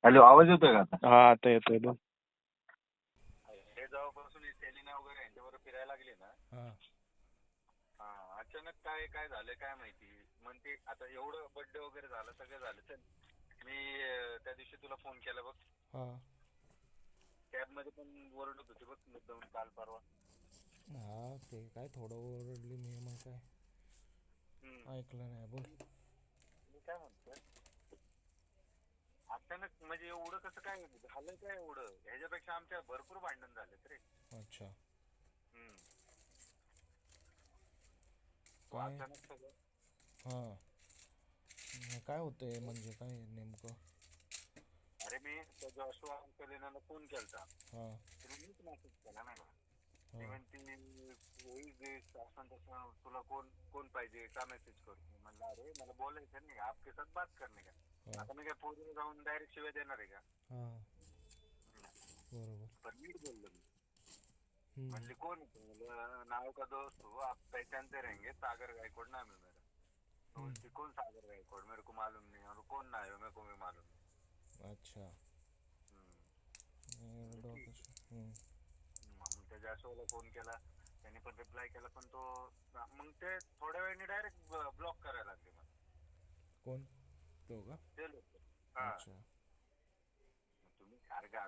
Hello, आवाज येतोय का आता? हा आता येतोय बोल. हे जेव्हापासून सेलिना वगैरे यांच्याबरोबर फिरायला लागले ना, अचानक काय काय झालं काय माहिती. म्हणते आता एवढं बर्थडे वगैरे झालं, सगळं झालं. चल मी त्या दिवशी तुला फोन केला बघ, कॅब मध्ये पण ओरडत होती बघ मुद्दाम काल परवा. हा ते काय थोडं ओरडली मी, मग काय ऐकलं नाही. बोल. मी काय म्हणतोय, अचानक म्हणजे एवढं कसं काय झालं, काय एवढं? ह्याच्यापेक्षा आमच्या भरपूर भांडण झालेत रे. अच्छा. तो काय? अचानक सगळं काय होतंय म्हणजे काय नेमकं? अरे मी त्या जॉशुआ सेलिनाला फोन केलता, हा मीच मेसेज केला नाही का. ती हा म्हणती असं तसं, तुला कोण कोण पाहिजे का मेसेज करतो. म्हणलं अरे मला बोलायचं नाही, आपके साथ बात करणे का. आता मी काय पोरीला जाऊन डायरेक्ट शिवाय देणार आहे का? बरोबर. पण नीट बोललो मी. म्हणली कोण होतं, नाव का दोस्त हो आप पहचानते रहेंगे, सागर गायकवाड नाम है मेरा. बोलती कौन सागर गायकवाड, मेरे को मालूम नहीं. और कौन ना है मेरे को भी मालूम नहीं. अच्छा. मग त्या जाशवाला फोन केला, त्याने पण रिप्लाय केला, पण तो मग ते थोड्या वेळाने डायरेक्ट ब्लॉक करायला लागले मला. कोण? तो का? ते लोक. हा, अच्छा.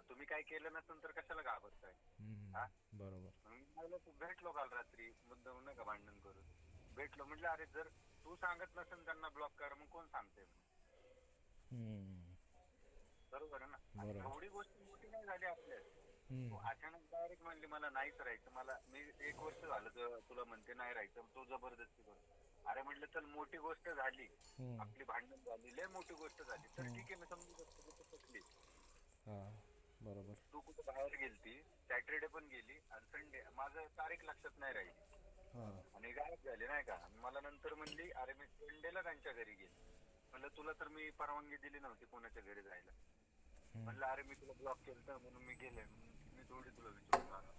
तुम्ही काय केलं नसेल तर कशाला घाबरताय? बरोबर. मला भेटलो काल रात्री, मुद्दाम नाही का भांडण करून भेटलो. म्हटलं अरे जर तू सांगत नसेल त्यांना ब्लॉक कर, मग कोण सांगते? बरोबर आहे ना. एवढी गोष्ट मोठी नाही झाली आपल्या. अचानक डायरेक्ट म्हणली मला नाहीच राहायचं. मला मी 1 वर्ष झालं तुला म्हणते नाही राहायचं, तो जबरदस्ती करतो. अरे म्हटलं चल मोठी गोष्ट झाली, आपली भांडण झाली, लय मोठी गोष्ट झाली तर ठीक आहे, मी समजू शकतो की तू चुकली. बरोबर. तू कुठे बाहेर गेलती, सॅटरडे पण गेली आणि संडे, माझं तारीख लक्षात नाही राहिली आणि गायब झाली नाही का. मला नंतर म्हणली अरे मी संडेला त्यांच्या घरी गेली. म्हणलं तुला तर मी परवानगी दिली नव्हती कोणाच्या घरी जायला. म्हणलं अरे मी तुला ब्लॉक केलं म्हणून मी गेले, मी थोडी तुला विचारून आलो.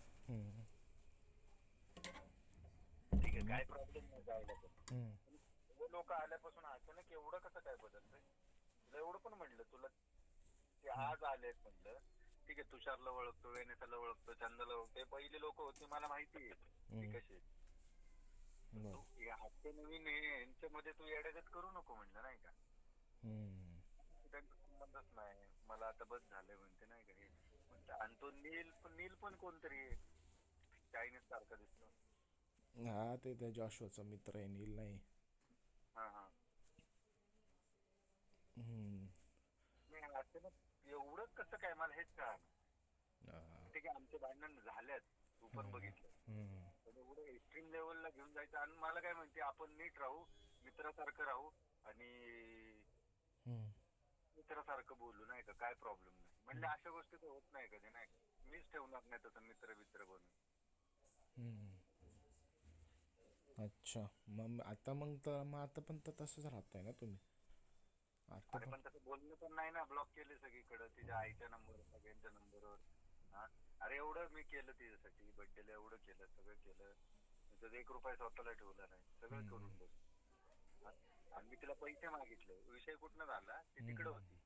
ठीक आहे, काय प्रॉब्लेम नाही जायला. पण लोक आल्यापासून अचानक एवढं कसं काय बदलतंय? तुला एवढं पण म्हणलं, तुला ते आज आलेत म्हणलं, ठीक आहे तुषारला ओळखतो, वेनेसाला ओळखतो, चंदाला ओळखतो, पहिले लोक होते मला माहिती आहे ती कशी. तू हप्ते नवीन यांच्यामध्ये तू येड्यागत करू नको म्हणलं नाही का. त्यांचा संबंधच नाही, मला आता बस झालंय म्हणते नाही का हे. आणि तो नील पण कोणतरी चायनीज सारखा दिसतो. हा ते त्या जॉशुआचा मित्र आहे, नील नाही. अचानक एवढं कसं काय, मला हेच कळलं. ठीक आहे आमचे भांडण झाल्यात, तू पण बघितलं, पण एवढं एक्स्ट्रीम लेवलला घेऊन जायचं. आणि मला काय म्हणते आपण नीट राहू, मित्रासारखं राहू आणि मित्रासारखं बोलू नाही का, काय प्रॉब्लेम नाही. म्हणजे अशा गोष्टी तर होत नाही कधी नाही का. मीच ठेवणार नाही तसं मित्र बनून. अच्छा. मग आता पण तर तसंच राहताय ना तुम्ही? अरे पण तसं बोलणं पण नाही ना, ब्लॉक केले सगळीकडे, तिच्या आईच्या नंबर, सगळ्यांच्या नंबरवर. अरे एवढं मी केलं तिच्यासाठी, बर्थडेला एवढं केलं, सगळं केलं, तिथं 1 रुपया स्वतःला ठेवला नाही, सगळं करून बघ. आणि मी तिला पैसे मागितले, विषय कुठनं झाला, ती तिकडे होती.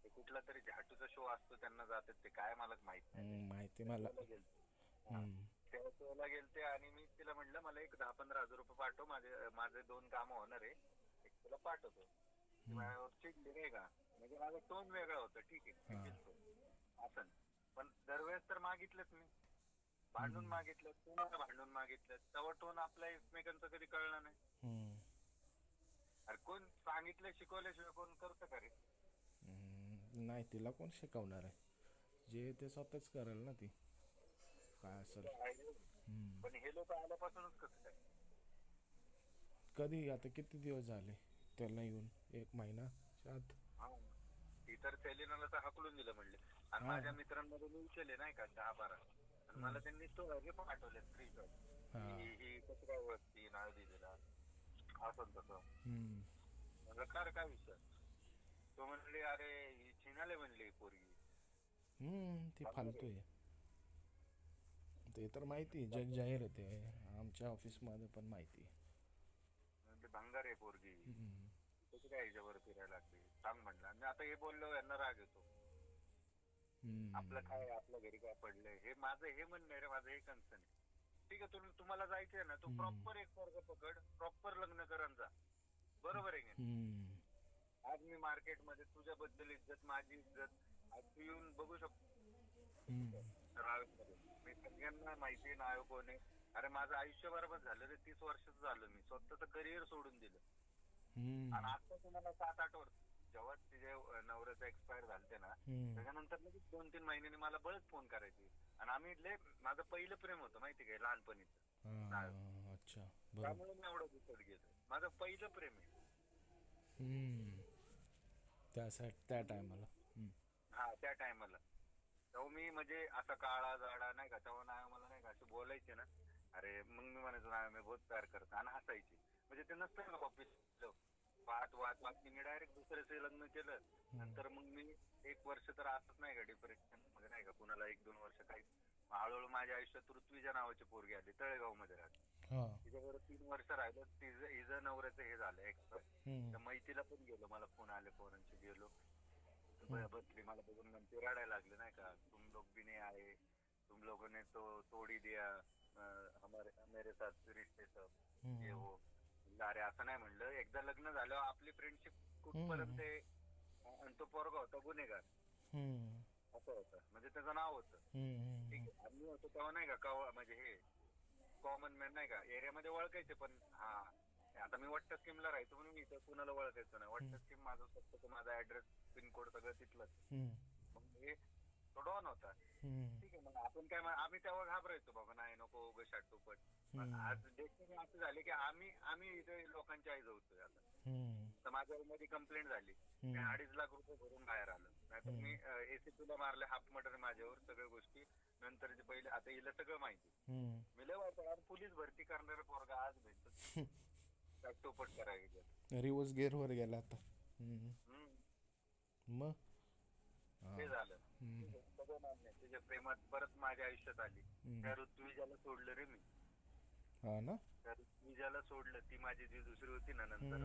ते कुठला तरी झाटूचा शो असतो, त्यांना जातात ते काय मला माहित नाही. माहिती मला. त्या शोला गेलते आणि मी तिला म्हटलं मला एक 10-15 हजार रुपये पाठव, माझे 2 कामं होणार आहे, एक तुला पाठवतो. माझ्यावर चिडली नाही का, म्हणजे माझा टोन वेगळा होता. ठीक आहे असं, पण दरवेळेस तर मागितलंच मी, भांडून मागितलं, तू मला भांडून मागितलं, तेव्हा टोन आपल्या एकमेकांचा कधी कळला नाही. अरे कोण सांगितलं शिकवल्याशिवाय कोण करतं का रे? नाही, तिला कोण शिकवणार आहे, जे ते स्वतःच करेल ना ती, काय असेल. पण हे लोक आल्यापासूनच कसं काय? कधी आता किती दिवस झाले त्याला येऊन? 1 महिना आत. ती तर सेलिनाला तर हाकलून दिलं म्हणले. आणि माझ्या मित्रांमध्ये मी विचारले नाही का 10-12, आणि मला त्यांनी तो हे पण आठवले स्क्रीनशॉट, ही कसं काय ओळखती नाव दिलेला असं तसं. म्हणलं काय विषय? तो म्हणले अरे ही चिनाले म्हणली पोरगी. ती फालतू आहे, ते तर माहिती, जग जाहीर आहे ते, आमच्या ऑफिसमध्ये पण माहिती आहे. भंगार आहे पोरगी, कशी काय हिच्यावर फिरायला लागली सांग म्हणलं. आणि आता हे बोललो यांना राग येतो. आपलं काय आपल्या घरी काय पडलंय, हे माझं हे म्हणणं आहे रे, माझं हे कन्सर्न आहे. ठीक आहे, तुम्हाला जायचंय ना, तू प्रॉपर एक पोरगा पकड, प्रॉपर लग्न करून जा. बरोबर आहे की नाही? आज मी मार्केटमध्ये तुझ्याबद्दल इज्जत, माझी इज्जत, आज तू येऊन बघू शकतो रावेमध्ये. मी सगळ्यांना माहिती आहे नाव कोण आहे. अरे माझं आयुष्य बरोबर झालं रे, 30 वर्षाचं झालं, मी स्वतःचं करिअर सोडून दिलं. आणि आता तुम्हाला 7-8 वर्ष, जेव्हा तिचे नवऱ्याचं एक्सपायर झालते ना, त्याच्यानंतर लगेच 2-3 महिन्यांनी मला बळच फोन करायचे. आणि आम्ही माझं पहिलं प्रेम होतं माहिती काय, लहानपणीचं. अच्छा, त्यामुळे मी एवढं घुसत गेलो, माझं पहिलं प्रेम आहे. त्या टायमाला. हा, त्या टायमाला तेव्हा मी म्हणजे असा काळा जाडा नाही का, तेव्हा नाही मला नाही का असे बोलायचे ना, अरे मग मी म्हणायचो ना मी बहुत प्यार करतो, आणि हसायचे. म्हणजे ते नसतं का ऑफिस वाद वाद वाद, मी डायरेक्ट दुसऱ्याचं लग्न केलं. नंतर मग मी 1 वर्ष तर असंच नाही का डिप्रेशन मध्ये नाही का, कुणाला 1-2 वर्ष काही. हळूहळू माझ्या आयुष्यात ऋत्विजा नावाची पोरगी आली, तळेगाव मध्ये राहते. तिच्याबरोबर 3 वर्ष राहिलं, हिचं नवऱ्याचं हे झालं एक्सपायर. त्या मैतीला पण गेलो, मला फोन आले, फोनांचे गेलो, बसली, मला बघून म्हणते, रडायला लागले नाही का, तुम लोग भी नहीं आए, तुम लोगों ने तो तोड़ी दिया हमारे मेरे साथ रिश्ते सब, ये हो. अरे असं नाही म्हणलं, एकदा लग्न झालं आपली फ्रेंडशिप कुठपर्यंत आहे. आणि तो पोरगा होता गुन्हेगार, असं होतं, म्हणजे त्याचं नाव होतं. ठीक आहे, आम्ही होतो तेव्हा नाही का म्हणजे हे कॉमन मॅन नाही का, एरियामध्ये ओळखायचे. पण हा, आता मी वट्ट स्कीमला राहायचो म्हणून मी इथं कुणाला ओळखायचो नाही. वट्ट स्कीम माझं स्वतःचं, माझा ऍड्रेस, पिनकोड सगळं तिथलंच. मग हे तो डॉन होता. ठीक आहे, मग आपण काय, आम्ही तेव्हा घाबरायचो, बाबा नाही नको उगाच शाटूपट. आज डेस्टिनी असं झाले की आम्ही इथे लोकांच्या आई जाऊतोय आता. तर माझ्यावर मध्ये कंप्लेंट झाली, मी 2.5 लाख रुपये भरून बाहेर आलो. नाहीतर मी एसीपीला मारले, हाफ मर्डर माझ्यावर, सगळ्या गोष्टी नंतरचे पहिले. आता हिला सगळं माहिती. मी लय वाटतं पोलीस भरती करणारा पोरगा आज भेटतो शाटूपट करायला. रिवर्स गेअर वर गेला आता. मग ते झालं सगळं मान्य. तुझ्या प्रेमात परत माझ्या आयुष्यात आली. त्या ऋत्विजाला सोडलं रे मी. हा ना, त्या ऋत्विजाला सोडलं, ती माझी जी दुसरी होती ना नंतर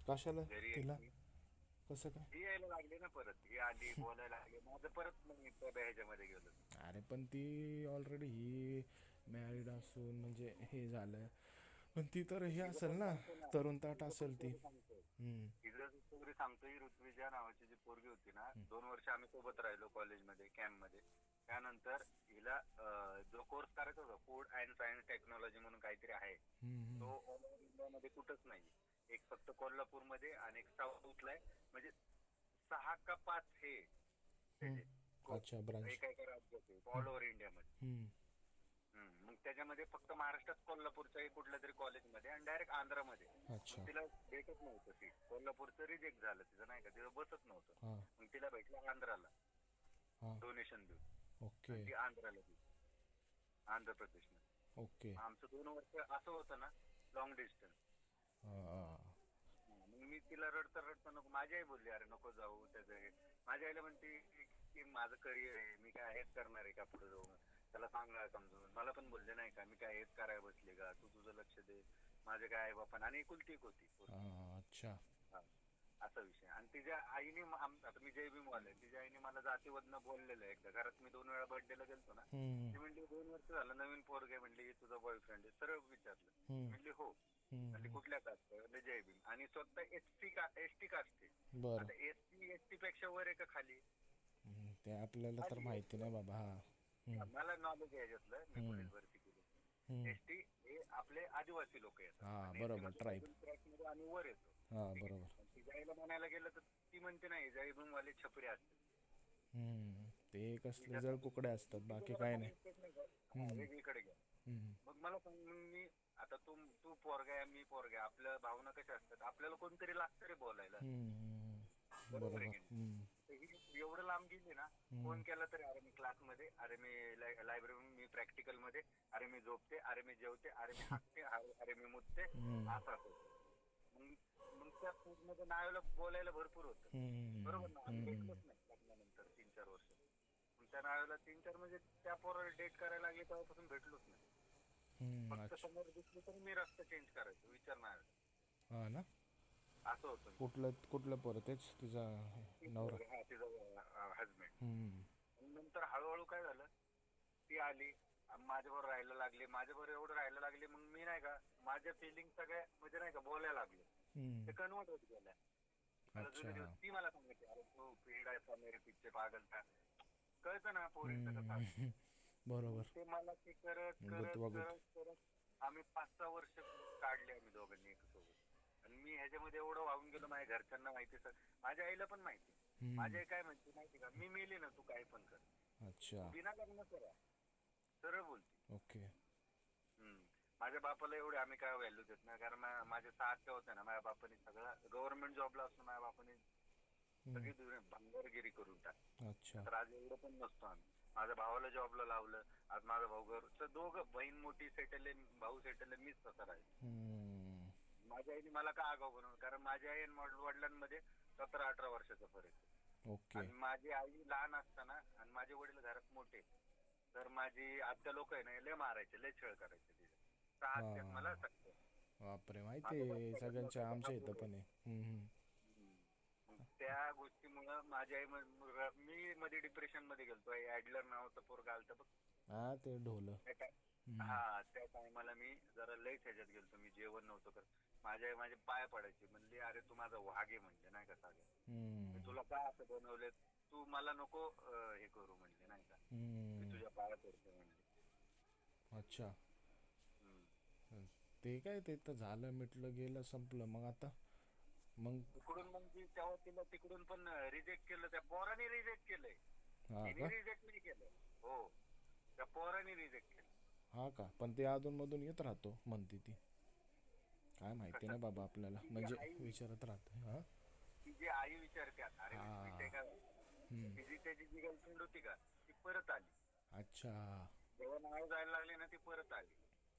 कशाला घरी तिला यायची, कसं काय? ही यायला लागली ना परत, ही आली बोलायला लागली, माझं परत मग मी त्या ह्याच्यामध्ये गेलो. अरे पण ती ऑलरेडी ही मॅरिड असून म्हणजे हे झालं, पण ती तर हे असेल ना, तरुण ताट असेल ती. तिचं सांगतो, ही ऋत्विजा नावाची जी पोरगी होती ना, 2 वर्ष आम्ही सोबत राहिलो कॉलेजमध्ये, कॅम्पमध्ये. त्यानंतर हिला जो कोर्स करायचा होता, फूड अँड सायन्स टेक्नॉलॉजी म्हणून काहीतरी आहे, तो ऑल ओव्हर इंडियामध्ये कुठंच नाही. एक फक्त कोल्हापूरमध्ये आणि एक साऊथला आहे. म्हणजे 6 का 5 हे अच्छा, ब्रांच एका राज्याचे ऑल ओव्हर इंडियामध्ये. मग त्याच्यामध्ये फक्त महाराष्ट्रात कोल्हापूरच्या कुठल्या तरी कॉलेजमध्ये आणि डायरेक्ट आंध्रामध्ये. तिला भेटत नव्हतं सीट, कोल्हापूरचं रिजेक्ट झालं तिचं नाही का, तिला बसत नव्हतं. मग तिला भेटलं आंध्राला डोनेशन देऊन. ओके, ती आंध्राला गेली, आंध्र प्रदेशला. ओके. आमचं 2 वर्ष असं होतं ना, लॉंग डिस्टन्स. मग मी तिला रडता नको, माझी आई बोलली अरे नको जाऊ त्याचं हे. माझ्या आईला म्हणते की माझं करिअर आहे, मी काय हेच करणार आहे का पुढे जाऊन, त्याला सांगा समजून. मला पण बोलले नाही का, मी काय हेच करायला बसले का, तू तुझं लक्ष दे. माझे काय आई बापा, आणि एकुलती एक होती. अच्छा, असा विषय. आणि तिच्या आईने, आता मी जय भीमवाले, तिच्या आईने मला जातीवदनं बोललेलं एकदा घरात. मी 2 वेळा बर्थडेला गेलतो ना, ती म्हणली 2 वर्ष झालं नवीन पोरगे, म्हणली तुझा बॉयफ्रेंड आहे, सरळ विचारलं. म्हणली हो. म्हणली कुठल्या कास्ट, म्हणजे जय भीम. आणि स्वतः एसटी कास्ट आहे. आता एसटी पेक्षा वर आहे का खाली, ते आपल्याला तर माहिती नाही बाबा. मला नॉलेज आहे याच्यातलं, मी पोलीस भरती केली. एसटी हे आपले आदिवासी लोक येतात, बरोबर, ट्राईब आणि वर येतो. बरोबर. तिच्या आईला म्हणायला गेलं तर ती म्हणते नाही, जय भीमवाले छपरी असते. ते कसले जळ कुकडे असतात, बाकी काय नाही. वेगळीकडे घ्या. मग मला सांग, मी आता तू पोरगा आहे, मी पोरगा आहे, आपल्या भावना कशा असतात, आपल्याला कोणतरी लागतं रे बोलायला. बरोबर आहे की नाही? एवढं लांब गेली ना, फोन केला तरी अरे मी क्लासमध्ये, अरे मी लायब्ररी, मी प्रॅक्टिकल मध्ये, अरे मी झोपते, अरे मी जेवते, अरे मी हाकते, अरे मी मुतते, असं होतं. मग त्या पूर्ण नावाला बोलायला भरपूर होतं. बरोबर ना, आम्ही भेटलोच नाही लग्नानंतर 3-4 वर्ष. मग त्या नावाला 3-4 म्हणजे त्या पोराला डेट करायला लागले तेव्हापासून भेटलोच नाही. फक्त समोर दिसली तर मी रस्ता चेंज करायचो, विचार नाही. हा ना, असं होतं. कुठलं पोरं, तेच तिचा नवरा, तिचा हजबंड. नंतर हळूहळू काय झालं, ती आली माझ्याबरोबर राहायला लागली, माझ्याबरोबर एवढं राहायला लागली, मग मी नाही का माझ्या फिलिंग सगळ्या म्हणजे नाही का बोलायला लागलो. ते कन्वर्ट होत गेल्या. ती मला सांगितली, अरे तू पेड मेरे पिच्चे पागल था. कळतं ना पोरीचं कसं असतं. बरोबर. ते मला ते करत करत करत करत आम्ही 5-6 वर्ष काढले आम्ही दोघांनी एकसोबत. आणि मी ह्याच्यामध्ये एवढं वाहून गेलो, माझ्या घरच्यांना माहिती, माझ्या आईला पण माहिती. माझी आई काय म्हणते माहिती का, मी मेली ना तू काय पण कर, अच्छा, बिना लग्न करा, सरळ बोलते. ओके. माझ्या बापाला एवढे आम्ही काय व्हॅल्यू देत नाही, कारण माझे 6 आत्या होत्या ना, माझ्या बापाने सगळं गव्हर्नमेंट जॉबला असून माझ्या बापाने सगळी भांगरगिरी करून टाकली. अच्छा, तर आज एवढं पण नसतो आम्ही. माझ्या भावाला जॉबला लावलं, आज माझा भाऊ घर दोघं, बहीण मोठी सेटल आहे, भाऊ सेटल आहे, मीच तसा राहील. माझ्या आईने मला का आगाऊ बनवलं, कारण माझ्या आई आणि वडिलांमध्ये 17-18 वर्षाचा फरक आहे. आणि माझी आई लहान असताना आणि माझे वडील घरात मोठे, तर माझी आत्या लोक आहे ना लय मारायचे, लय छळ करायचे तिथे. 6 आत्या मला सांगतो. बापरे, माहिती सगळ्यांच्या आमच्या इथं पण आहे. त्या गोष्टीमुळे माझी आई, मी मध्ये डिप्रेशन मध्ये गेलतो. ऍडलर नावाचं पोरगा आलतं बघ, हा ते ढोलं. हा, त्या टायमाला मी जरा लयच ह्याच्यात गेलतो, मी जेवण नव्हतं करत. माझी आई माझे पाय पडायची, म्हणली अरे तू माझा वाघ आहे म्हणले, नाही का सागे, तुला काय असं बनवले, तू मला नको हे करू म्हणले, नाही का, मी तुझ्या पाया पडतो म्हणले. अच्छा, ते काय ते तर झालं, मिटलं गेलं, संपलं. मग आता मग तिकडून मग तेव्हा तिला तिकडून पण रिजेक्ट केलं, त्या पोराने रिजेक्ट केलंय, तिने रिजेक्ट नाही केलं. हो, त्या पोराने रिजेक्ट केलं. हा का, पण ते अधून मधून येत राहतो म्हणते ती, काय माहिती ना बाबा आपल्याला, म्हणजे विचारत राहते. हा, तिची आई विचारते, अरे विषय काय, तिची त्याची जी गर्लफ्रेंड होती का ती परत आली. अच्छा, जेव्हा नाव जायला लागले ना ती परत आली,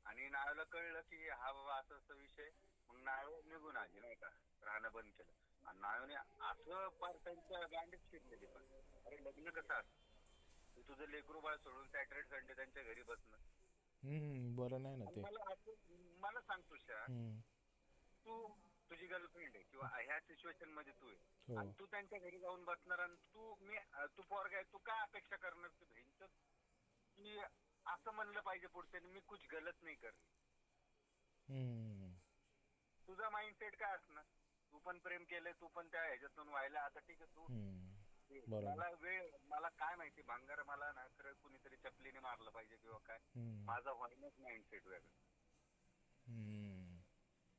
आणि नावाला कळलं की हा बाबा असं असं विषय, मग नाव निघून आली, नाही का, राहणं बंद केलं. आणि नावाने असं पार त्यांच्या गांडीत शिरलेली. पण अरे लग्न कसं असतं, तू तुझं लेकरू बाळ सोडून सॅटर्डे संडे त्यांच्या घरी बसणं बरं नाही ना ते. मला सांग तुषार, तू तुझी गर्लफ्रेंड आहे किंवा ह्या सिच्युएशन मध्ये तू आहे, आणि तू त्यांच्या घरी जाऊन बसणार, आणि तू पोरगा आहे, तू काय अपेक्षा करणार की बहिणचं की असं म्हणलं पाहिजे पुढच्याने, मी कुछ गलत नाही करली. तुझा माइंडसेट काय असणार, तू पण प्रेम केलंय, तू पण त्या ह्याच्यातून व्हायला, आता ठीक आहे तू, मला मला काय माहिती भांगार, मला ना खरं कुणीतरी चपलीने मारलं पाहिजे किंवा काय, माझा व्हायलाच माइंडसेट वेगळं.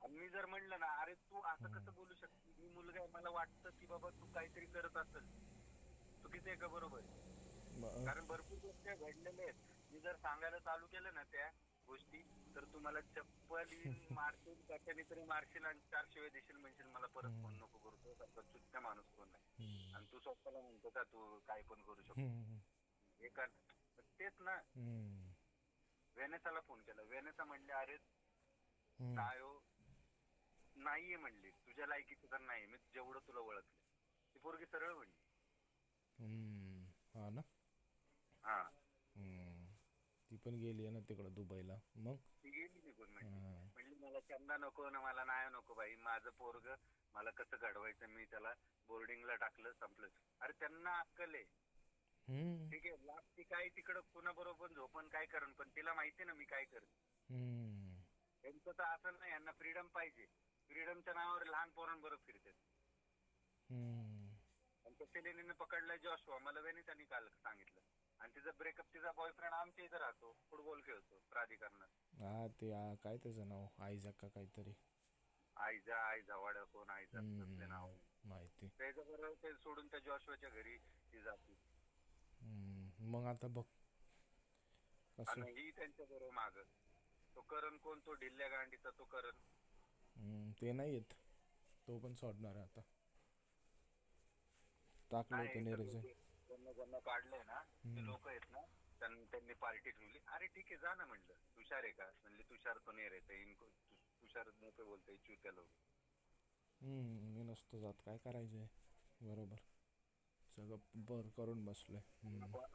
आणि मी जर म्हणलं ना, अरे तू असं कसं बोलू शकते, मी मुलगा आहे, मला वाटतं की बाबा तू काहीतरी करत असेल, चुकीचं आहे का बरोबर आहे, कारण भरपूर गोष्टी घडलेल्या आहेत. मी जर सांगायला चालू केलं ना त्या गोष्टी, तर तुम्हाला चप्पल मारशील, कशाने तरी मारशील, आणि 4 शिवाय देशील, म्हणशील मला परत फोन नको करू, तो सारखा चुत्या माणूस कोण नाही, आणि तू स्वतःला म्हणतो का तू काय पण करू शकतो. हे कर, तेच ना. वेनेसाला फोन केला, वेनेसा म्हणले अरे काय हो, नाहीये म्हणली, तुझ्या लायकीचं तर नाही, मी जेवढं तुला ओळखलं. ती पोरगी सरळ म्हणली. हा ना, हा, ती पण गेली आहे ना तिकडं दुबईला. मग ती गेली निघून, म्हणली मला चंदा नको ना, मला नाही नको बाई, माझं पोरग मला कसं घडवायचं, मी त्याला बोर्डिंगला टाकलं, संपलं. अरे त्यांना अक्कल आहे, ठीक आहे, लागती काय तिकडं कुणाबरोबर झोपण काय करण, पण तिला माहिती ना मी काय करते. त्यांचं तर असं नाही, यांना फ्रीडम पाहिजे, फ्रीडमच्या नावावर लहान पोरांबरोबर फिरतात. त्यांच्या सेलेनीने पकडलाय जॉशुआ, मला वेनितानी काल सांगितलं, आणि तिचा ब्रेकअप, तिचा बॉयफ्रेंड आमच्या इथं राहतो, फुटबॉल खेळतो प्राधिकरणात. हा ते काय त्याचं नाव, आयझॅक का काहीतरी, आयझा कोण आयझा नाव माहिती, त्याच्याबरोबर ते सोडून त्या जॉशुआच्या घरी ती जाते. मग आता बघ आणि ही त्यांच्या बरोबर माग, तो करण कोण, तो ढिल्ल्या गांडीचा तो करण, ते नाही येत, तो पण सोडणार आहे आता, टाकलंय त्याने रिझाईन. ज्यांना काढलंय ना ते लोक आहेत ना, त्यांनी पार्टी ठेवली. अरे ठीक आहे, जा ना म्हणलं, तुषार आहे का, म्हणले तुषार तो नाही रहता, इनको तुषार मोठे बोलते चुत्या लोक. मी नसतो जात, काय करायचंय, बरोबर सगळं बर करून बसलोय.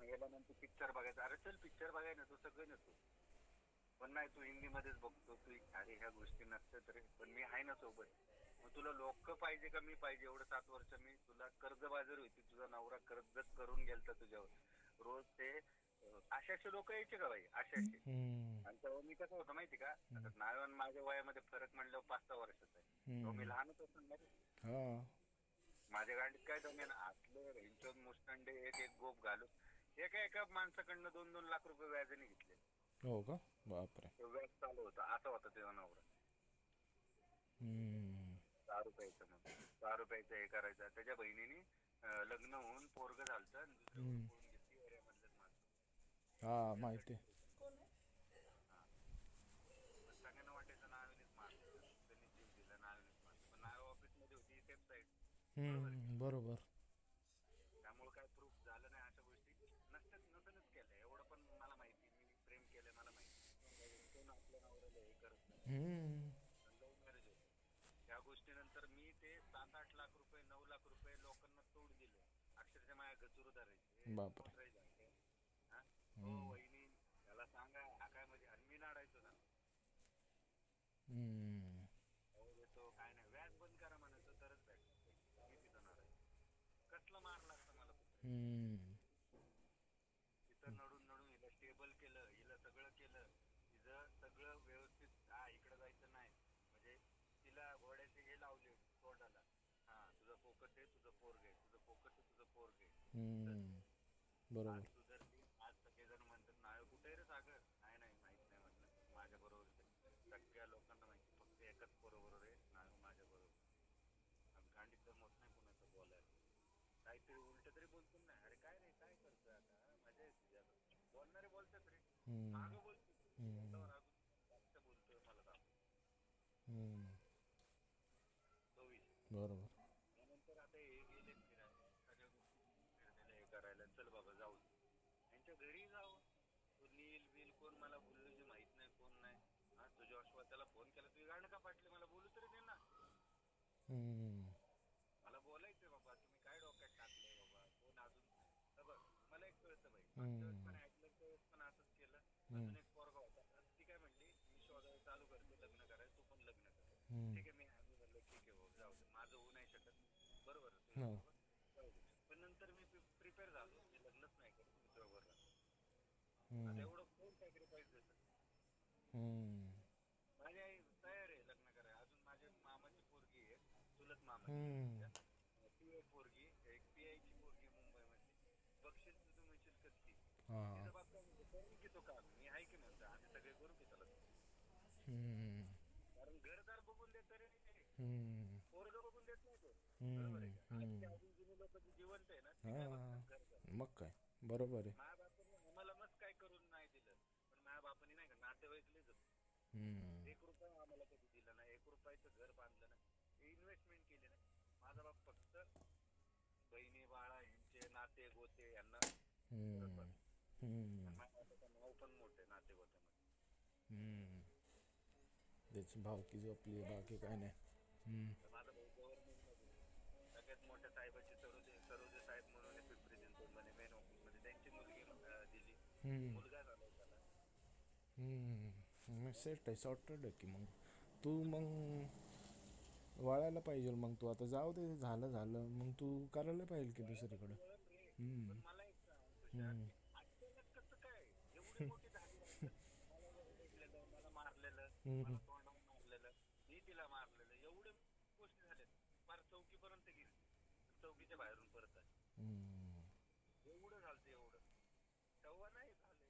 गेल्यानंतर पिक्चर बघायचा, अरे चल पिक्चर बघाय ना, तू सगळं नसतो, पण नाही तू हिंदी मध्येच बघतो, तू अरे ह्या गोष्टी नसतात रे, पण मी आहे ना सोबत. मग तुला लोक पाहिजे का मी पाहिजे, एवढं 7 वर्ष मी तुला कर्जबाजारी होती, तुझा नवरा कर्ज करून गेलता तुझ्यावर, रोज ते अशाशे लोक यायचे का बाई, अशाशे. आणि तेव्हा मी कसं होतं माहिती का, आता नाव आणि माझ्या वयामध्ये फरक म्हणल्यावर 5-6 वर्षाचा आहे. तेव्हा मी लहानच होतो ना रे. माझ्या गाडीत काय दम आहे ना, असलं रेंचोन मुस्टंडे एक एक गोप घालून एका माणसाकडनं 2-2 लाख रुपये व्याजाने घेतले. हो का, बापरे. व्याज चालू होतं, असं होतं तेव्हा नवरा. 10 रुपयाचं म्हणून 10 रुपयाचं हे करायचं. त्याच्या बहिणीने लग्न होऊन पोरग झालतं आणि दुसऱ्याकडे पळून घेतली एरियामधलंच माणसं. हा माहिती. सगळ्यांना वाटायचं नावेनेच मारलं, त्यांनी जीव दिला नावेनेच मारलं, पण नावे ऑफिस मध्ये होती सेफ साईड. बरोबर. त्यामुळे काय प्रूफ झालं नाही, अशा गोष्टी नसनच केल्या. एवढं पण मला माहिती, मी प्रेम केलंय मला माहिती. कोण आपल्या नवऱ्याला हे करत नाही. लव्ह मॅरेज होतं. त्या गोष्टीनंतर मी ते 7-8 लाख रुपये 9 लाख रुपये लोकांना तोड दिले. अक्षरशः माझ्या गचुरू धरायचे. हो वहिनी त्याला सांगा हा काय म्हणजे, आणि मी नाडायचो ना. देतो काय नाही, व्याज बंद करा म्हणायचं तरच भेटणार. मी तिथं नाडायचो. कसलं मारलं असतं मला तिथं नडून हिला स्टेबल केलं, हिला सगळं केलं, तिचं सगळं व्यवस्थित. हा इकडे जायचं नाही म्हणजे तिला घोड्याचे हे लावले तोंडाला. हा तुझं पोकट आहे, तुझं पोरग आहे, तुझं पोकट आहे, तुझं पोरग आहे. बरोबर. आज सुधारली. आज सगळेजण म्हणतात नाव कुठे रे सागर, नाही माहित नाही म्हणलं. माझ्या बरोबर सगळ्या लोकांना माहिती, फक्त एकच बरोबर आहे नाव माझ्या बरोबर. गांडीत जमत नाही कुणाचं बोलायला, काहीतरी उलट तरी बोलतो ना. अरे काय रे काय करतोय आता, मजा येते तुझ्या. बोलणारे बोलतात रे, मागं बोलतो अजून जास्त बोलतोय मला दाखव. तो विषय बरोबर. त्यानंतर आता हे गेले फिरायला, सगळ्या गोष्टी फिरलेल्या हे करायला. चल बाबा जाऊ दे, त्यांच्या घरी जावं. तो नील बिल कोण मला बोललो जे माहित नाही, कोण नाही. हा तुझ्या अश्वत्याला फोन केला, तुझी गाणं का फाटले, मला बोलू तरी दे ना. मला बोलायचंय बाबा, तुम्ही काय डोक्यात टाकलंय बाबा, कोण अजून. बघ मला एक कळतं बाई, मागच्या वेळेस पण ऍडलरच्या वेळेस पण असंच केलं. अजून एक पोरगा होता, ती काय म्हणली मी शोधायला चालू करते लग्न करायला, तू पण लग्न कर. ठीक आहे, मी म्हणलं ठीक आहे भाऊ जाऊ दे, माझं होऊ नाही शकत. बरोबर तुझ्याबरोबर जाऊ दे. पण नंतर मी प्रिपेअर झालो, मी लग्नच नाही करत, मी तुझ्याबरोबर राहतो. आता एवढं कोण सॅक्रिफाईस देतं. माझी आई तयार आहे लग्न करायला. अजून माझ्या मामाची पोरगी आहे, चुलत मामाची, ती एक पोरगी, एक पीआय ची पोरगी मुंबईमध्ये. बक्षीस तू म्हणशील कसली, तिचा बाप काय म्हणतो करून की तो काम, मी आहे की म्हणतो आम्ही सगळे करू की त्याला. कारण घरदार बघून देत रे, पोरग बघून देत नाही तो. बरोबर आहे का, आजची अजून जुनी लोक जी जिवंत आहे ना ती काय बघतात घरदार. मग काय बरोबर आहे. माझ्या बापाने आम्हाला मस्त काय करून नाही दिलं, पण माझ्या बापाने नाही का नातेवाईक लय जपले. 1 रुपया आम्हाला कधी दिला नाही, 1 रुपयाचं घर बांधलं नाही, इन्व्हेस्टमेंट केली नाही. माझा बाप फक्त बहिणी बाळा यांचे नाते गोते यांना करत बस. माझ्या बापाचं नाव पण मोठे नाते गोत्यामध्ये. त्याची भावकी झोपली, बाकी काय नाही. माझा भाऊ गव्हर्नमेंट मध्ये सगळ्यात मोठ्या साहेबाची सरोदे साहेब म्हणून पिंपरी चिंचवड मध्ये मेन ऑफिस मध्ये, त्यांची मुलगी दिली, मुलगा झाला त्याला. सेट आहे, सॉर्टेड आहे की. मग तू मग वळायला पाहिजे. मग तू आता जाऊ दे, झालं मग तू करायला पाहिजे की दुसरीकडे. पण मला एक सांग तुषार, की अचानक कसं काय एवढी मोठी झाली असेल, मला ओरडलेलं, मला मारलेलं, मला तोंडावर मारलेलं, मी तिला मारलेलं, एवढ्या गोष्टी झाल्यात. फार चौकीपर्यंत गेली, चौकीच्या बाहेरून परत आली. एवढं झालं एवढं, तेव्हा नाही झाले.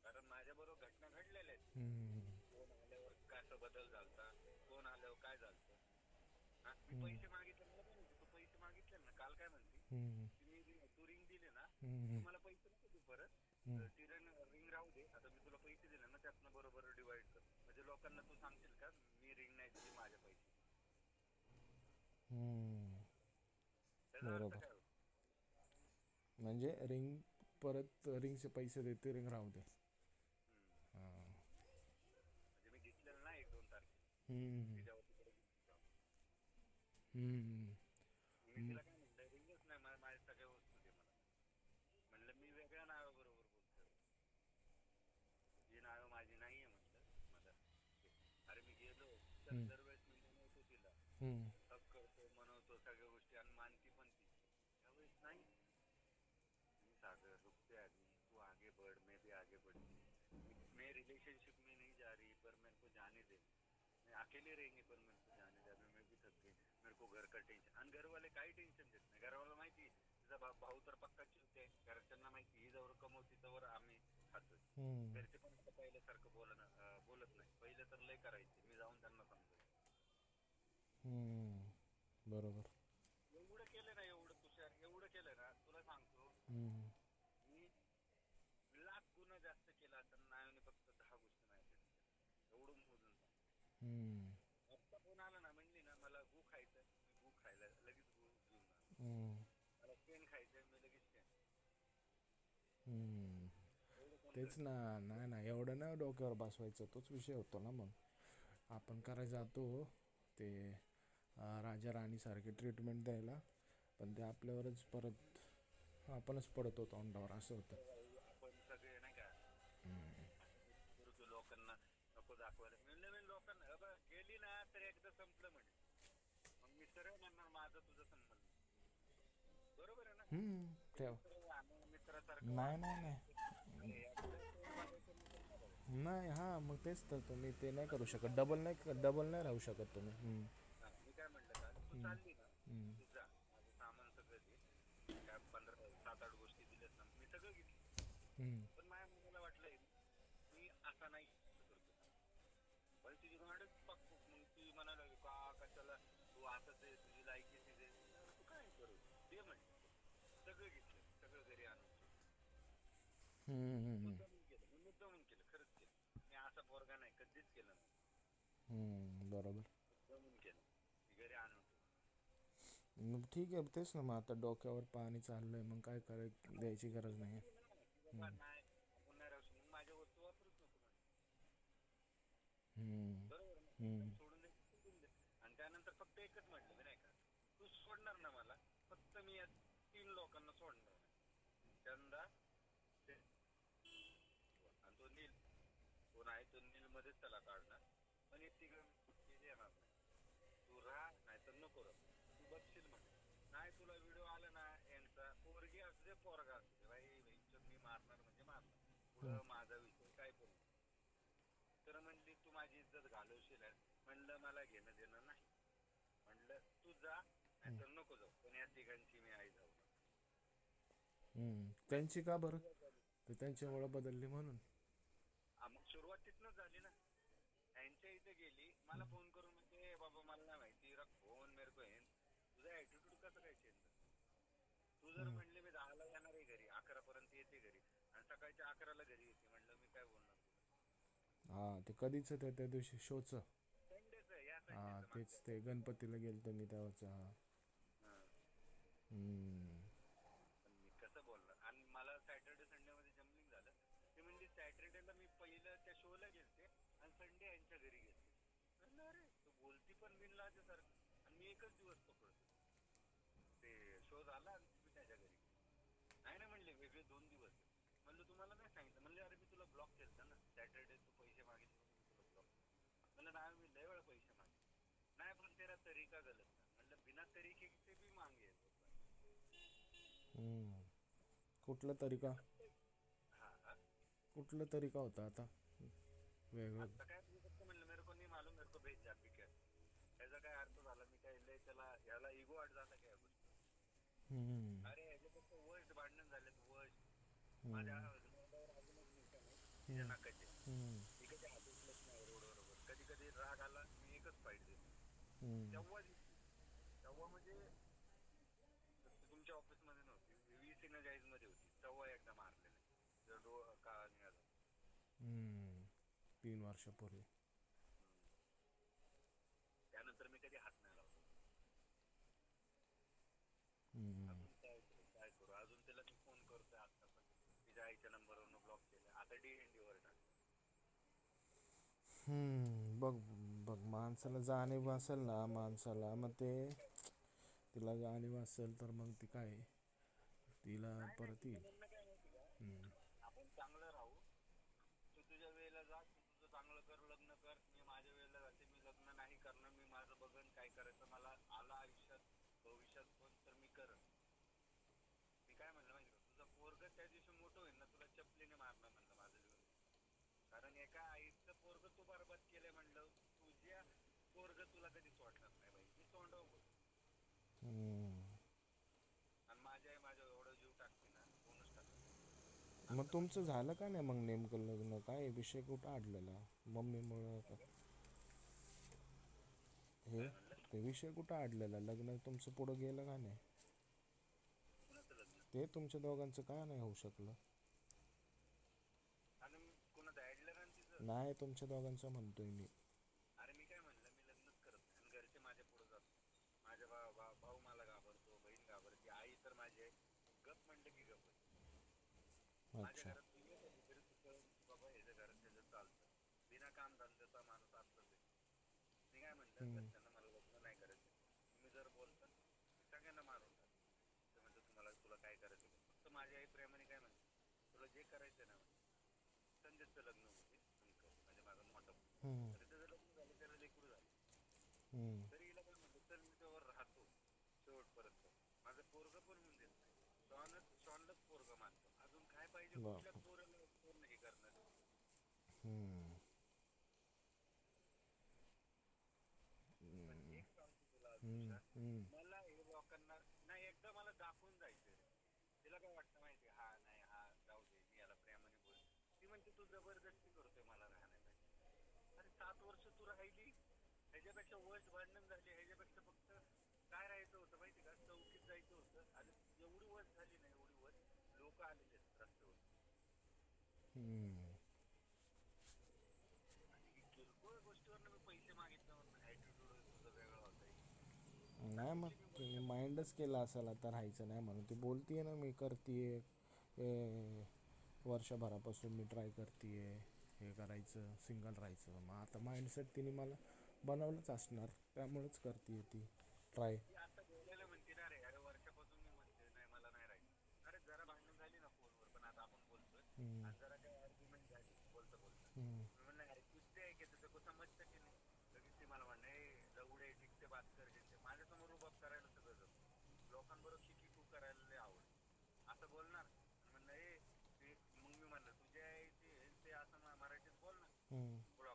कारण माझ्या बरोबर घटना घडलेल्या आहेत. कोण आल्यावर कसं बदल झालता, कोण आल्यावर काय झालतं. हा मी पैसे मागितले, मला काय म्हणते तू पैसे मागितले ना, काल काय म्हणते तू रिंग दिले ना, तू मला पैसे नको तू परत, ती रिंग राहू दे, आता मी तुला पैसे दिले ना त्यातनं बरोबर डिवाइड कर. म्हणजे लोकांना तू सांगशील का मी रिंग नाही दिली, माझे पैसे. त्याचा अर्थ काय होतो, म्हणजे रिंग परत, रिंगचे पैसे देते, रिंग राहू दे. म्हणजे मी घेतलेलं ना 1-2 तारखेला, जेव्हा तिकडे मी तिला काय म्हणलं रिंगच नाही, माझ्या सगळ्या वस्तू दे मला. म्हणलं मी वेगळ्या नावाबरोबर बोलतोय, जी नावं माझी नाहीये म्हणलं मला. अरे मी गेलो तर दरवेळेस मी मनवतो तिला, हक करतो, मनवतो सगळ्या गोष्टी, आणि मानती पण ती. त्यावेळेस नाही. मैं रिलेशनशिप में नहीं जा रही पर मेरे को जाने दे, मैं अकेले रहेंगे पर मेरे को जाने दे, अभी मैं भी थक गई, मेरे को घर का टेन्शन. आणि घरवाले काही टेन्शन देत नाही. घरवाला माहिती तुझा भाऊ तर पक्का चिवते, घरच्यांना माहिती ही जवळ कमवती तवर आम्ही खातोय. हम्म. घरचे पण आता पहिल्यासारखं बोलत नाही. पहिले तर लय करायचे, मी जाऊन त्यांना समजायचो. हम्म. बरोबर. एवढं केलं ना, एवढं तुषार, एवढं केलं ना, तुला सांगतो हम्म. मी लाख गुन्हा जास्त केला तर नायोने फक्त 10 गोष्टी माझ्यासाठी केल्या. एवढं मोजून सांग. हम्म. आत्ता फोन आला ना, म्हणली ना मला गु खायचं, मी गु खायला लगेच गु घेऊन जाणार. हम्म. मला शेण खायचंय, मी लगेच शेण. हम्म. एवढं कोण तेच करतं? ना. नाही ना, एवढं नाही डोक्यावर बसवायचं, तोच विषय होतो ना. मग आपण करायला जातो ते राजा राणीसारखी ट्रीटमेंट द्यायला, पण ते आपल्यावरच परत आपणच पडतो तोंडावर, असं होतं. आपण सगळे नाही का करू की लोकांना नको दाखवायला. मी नवीन लोकांना गेली ना तर एकदा संपलं म्हणजे मग मी सरळ म्हणणार माझं तुझं संबंध नाही. बरोबर आहे ना. ठेव. मित्रासारखं नाही नाही वागणं. नाही अरे याकडे तोंड बघायचं नाही तर नाही बघायचं. नाही. हां, मग तेच तर तुम्ही ते नाही करू शकत, डबल नाही राहू शकत तुम्ही. मी काय म्हणलं काल, तू चालली ना तू जा, माझं सामान सगळं दे, काय 7-8 गोष्टी दिल्यात ना, मी सगळं घेतलं. पण माझ्या मनाला वाटलंय मी असा नाही करतो. पण तुझी गाडच पाकपूक, मग ती म्हणाला का कशाला तू असंच आहे, तुझी लायकीच आहे. तू काय करू ते म्हणलं. सगळं घेतलं, सगळं घरी आणून ठेवलं. मुद्दामून केलं, मी मुद्दामून केलं, खरंच केलं. मी असा पोरगा नाही, कधीच केलं नाही. बरोबर. मुद्दामून केलं, घरी आणून ठेवलं. मग ठीक आहे, तेच ना. मग आता डोक्यावर पाणी चाललंय, मग काय द्यायची गरज नाही. नाही आपण नाही राहू शकत, मग माझ्या वस्तू वापरूच नको म्हणलं. बरोबर ना. सोडून दे. आणि त्यानंतर फक्त एकच म्हटलं मी, नाही का तू सोडणार ना मला, फक्त मी या 3 लोकांना सोडणार नाही. चंदा आणि तो नील, कोण आहे तो नील मध्येच त्याला काढणार. पण हे तिघं येणार नाही. तू राहा नाही तर नको राहू. तू बघशील म्हणे, नाही तुला व्हिडिओ आला ना यांचा, पोरगी असू दे पोरगा असू दे, बाई मी मारणार म्हणजे मारणार. पुढं माझा विषय काय पण. तर म्हणली तू माझी इज्जत घालवशील. म्हणलं मला घेणं देणं नाही. म्हणलं तू जा नाही तर नको जाऊ, पण या तिघांची मी आई जाऊ. त्यांची का बरं? तर त्यांच्यामुळे बदलली म्हणून. मग सुरुवात तिथनच झाली ना. त्यांच्या इथे गेली, मला फोन करून म्हणजे बाबा मला नाही माहिती फोन मेरे को आहे. तुझा ऍटिट्यूड कसं काय चेंज झाला? तू जर म्हणले मी 10ला येणार आहे घरी, 11 पर्यंत येते घरी, आणि सकाळच्या 11ला घरी येते, म्हणलं मी काय बोलणार तुला? हा, ते कधीच त्या दिवशी शोचं. संडेचं या हा, संडेचं तेच मागच्या. ते गणपतीला गेलतो मी तेव्हाच. पण मी कसं बोलणार? आणि मला सॅटर्डे संडे मध्ये जमलिंग झालं. ते म्हणजे सॅटर्डेला मी पहिलं त्या शोला गेलते आणि संडे यांच्या घरी गेलते. म्हणलं अरे तू बोलती पण बिनलाजासारखं, आणि मी एकच दिवस पकडतो. ते शो झाला आणि तुम्ही त्याच्या घरी गेले. नाही ना म्हणले, वेगळे 2 दिवस. म्हणलं तुम्हाला नाही सांगितलं. म्हणले अरे मी तुला ब्लॉक केलं ना सॅटर्डे, तू पैसे मागितले म्हणून मी तुला ब्लॉक केलं. म्हणलं नाही मी लय वेळा पैसे मागितले. नाही पण तेरा तरीका गलत था. म्हणलं बिना तरीके से भी मांगे. कुठला तरीका? हा, कुठला तरीका होता आता वेगळं? आता काय मी फक्त म्हणलं मेरे को नहीं मालूम, मेरे को भेज जा पिक्चर. त्याचा काय अर्थ झाला? मी काय लय त्याला याला इगो आट झाला काय गोष्ट? अरे ह्याचे फक्त वर्स्ट भांडण झालेत, वर्स्ट. माझ्या नवऱ्यावर अजूनच निशाण आहे तिच्या नाकाचे. मी कधी हातुकलंच नाही रोडवर वगैरे. कधी कधी राग आला मी एकच फाईट देतो. तेव्हा म्हणजे तुमच्या ऑफिस मध्ये नव्हती, सिनेजाईज मध्ये होती, तेव्हा एकदा मारलेलं. काळा निघाला. 3 वर्षापूर्वी. त्यानंतर मी कधी हात नाही लावला. अजून काय करू? अजून त्याला मी फोन करतोय आता पण तिच्या आईच्या नंबरवरून ब्लॉक केलं. आता DND वर टाकलं. बघ बघ, माणसाला जाणीव असेल ना, माणसाला मग ते तिला जाणीव असेल तर मग ती काय तिला परत येईल. म्हणणं काय माहिती का, आपण चांगलं राहू. तू तुझ्या वेळेला जा, तू तुझं चांगलं कर, लग्न कर. मी माझ्या वेळेला जाते, मी लग्न नाही करणार. मी माझं बघन काय करायचं मला आला आयुष्यात भविष्यात पण तर मी करन. मी काय म्हणलं माहिती का, तुझा पोरग त्या दिवशी मोठं होईल ना तुला चपलीने मारणार म्हणलं माझं लिहून. कारण एका आईचं पोरग तू बरबाद केलंय म्हणलं, तुझ्या पोरग तुला कधी सोडणार नाही बाई, मी तोंडावर बोलतो. हम्म. आणि माझी आई माझ्या एवढं जीव टाकते ना, कोणच टाकत. मग तुमचं झालं का नाही मग नेमकं लग्न? काय विषय कुठं अडलेला मम्मीमुळं का? हे काय म्हणलं? ते विषय कुठं अडलेला? लग्न तुमचं पुढं गेलं का नाही? कुणाचं लग्न? ते तुमच्या दोघांचं का नाही होऊ शकलं? आणि कुणाचं ऍडलर आणि तिचं? नाही, तुमच्या दोघांचं म्हणतोय मी. अरे मी काय म्हणलं, मी लग्नच करत नाही आणि घरचे माझ्या पुढे जात नाही. माझ्या भाऊ मला घाबरतो, बहीण घाबरते, आई तर माझी आहे गप म्हणलं की गप. माझ्या अच्छा. घरात तू ये कधीतरी, तू कळलं की बाबा ह्याच्या घरात त्याचं चालतं. बिना काम धंद्याचा माणूस असलाच आहे. मी काय म्हणलं, हम्म. घरच्यांना मला लग्न नाही करायचं. तुम्ही जर बोलता मी सगळ्यांना मारून टाक. ते म्हणतो तुम्हाला, तुला काय करायचं का? फक्त माझी आई प्रेमाने काय म्हणते, तुला जे करायचं ना म्हणजे संजयचं लग्न होते म्हणजे माझा मोठा भाऊ. हम्म. तरी त्याचं लग्न झालं, त्याला लेकरू झालं. हम्म. तरी हिला काय म्हणलं, चल मी त्यावर राहतो शेवटपर्यंत. माझं पोरग पण होऊन देत नाही. शॉनलाच पोरग मानतो. अजून काय पाहिजे? कुठल्या बाप. पोराला पूर्ण हे करणार? हम्म. पण एक सांगतो तुला हम्म. तुषार, हम्म. मला हे लोकांना नाही, एकदा मला दाखवून जायचं रे. तिला काय वाटतं माहिती, हा नाही हा जाऊ दे, मी याला प्रेमाने बोल. ती म्हणते तू जबरदस्ती करतोय मला राहण्यासाठी. अरे 7 वर्ष तू राहिली, ह्याच्यापेक्षा वर्ष भांडण झाली, ह्याच्यापेक्षा फक्त काय राहायचं होतं माहिती का, चौकीत जायचं होतं. आणि एवढी वर्ष झाली ना, एवढी वर्ष लोक आलेले रस्त्यावर. हम्म. आणि ही किरकोळ गोष्टीवर मी पैसे मागितल्यावर ऍटिट्यूड तुझा वेगळा होता. अरे नाही, मग कुठली मी तिने गोष्ट माइंडच केला असेल आता राहायचं नाही म्हणून. ती बोलतीये ना, मी करतीये वर्षभरापासून मी ट्राय करतीये हे करायचं, सिंगल राहायचं. मग आता माइंडसेट तिने मला बनवलंच असणार, त्यामुळेच करतीये ती ट्राय. ती आता बोलायला म्हणते ना रे, अरे वर्षापासून मी म्हणते नाही मला नाही राहायचं. अरे जरा भांडण झाली ना फोनवर, पण आता आपण बोलतोय. हम्म. आणि जरा काही आर्ग्युमेंट झाली बोलता बोलता, हम्म. मी म्हणलं अरे किती आहे की तुझं को समजतं की नाही. लगेच ती मला म्हणणे लवडे ठीक ते बात कर. माझ्यासमोर रुबाब करायला सगळं जमतं, लोकांबरोबर शिकी तू करायला लय आवड असं बोलणार. आणि म्हणलं मग मी म्हणलं तुझ्या ते असं मराठीत बोल ना हम्म. थोडा.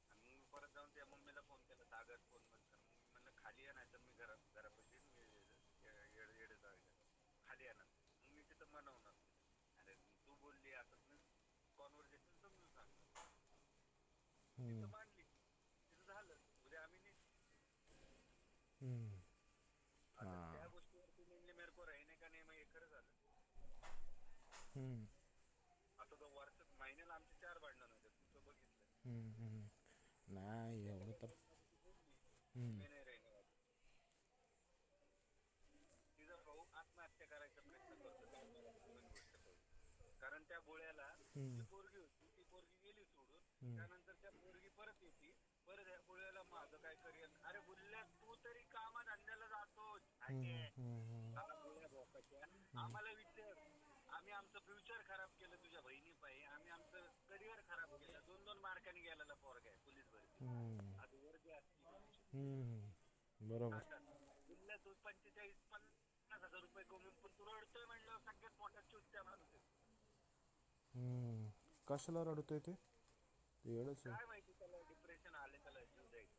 आणि मग मी परत जाऊन त्या मम्मीला फोन केला, सागर फोन बंद कर. मग मी म्हणलं खाली या, नाही तर मी घरापाशी येडे जायला खाली येणार. मग मी तिथं मनवणार तिला, अरे तू बोलली आता मी कॉन्व्हर्सेशन समजून सांगणार. तिथं हम्म. मांडली, तिथं झालं. उद्या आम्ही नाही. हम्म. आता हां. त्या गोष्टीवर तू म्हणले मेरे को रहने का नाही, मग हे खरं झालं. हम्म. आता तो वर्षात महिन्याला आमचे 4 भांडण होते, तू तर बघितलं. हम्म. हम्म. नाही त्याच्या एवढं त्या तर. बोलण्यात ती बोलली हम्म. मी नाही रहने वाली. तिचा भाऊ आत्महत्या करायचा प्रयत्न करतो, काल मला नवीन गोष्ट कळली. कारण त्या गोळ्याला जी हम्म. पोरगी होती ती पोरगी गेली सोडून. हम्म. त्यानंतर त्या पोरगी परत येते, परत ह्या गोळ्याला माझं काय करिअर. अरे बुल्ल्या तू तरी कामा धंद्याला जातो हम्म. झाके. हम्म. गोळ्या भोकाच्या आम्हाला विचार, आम्ही आमचं फ्युचर खराब केलं तुझ्या बहिणी पायी, आम्ही आमचं करिअर खराब केलं. 2-2 मार्कांनी गेलेला पोरगा आहे पोलीस भरती. हम्म. आज वर्दी असती तुमची हम्म. बरोबर. ताटात. बुल्ल्या तू 45-50,000 रुपये कमवून पण तू रडतोय म्हणल्यावर सगळ्यात मोठा चुत्या माणूस आहे. हम्म. कशाला रडतोय ते? ते येडच आहे. काय माहिती त्याला डिप्रेशन आले, त्याला जीव द्यायचा.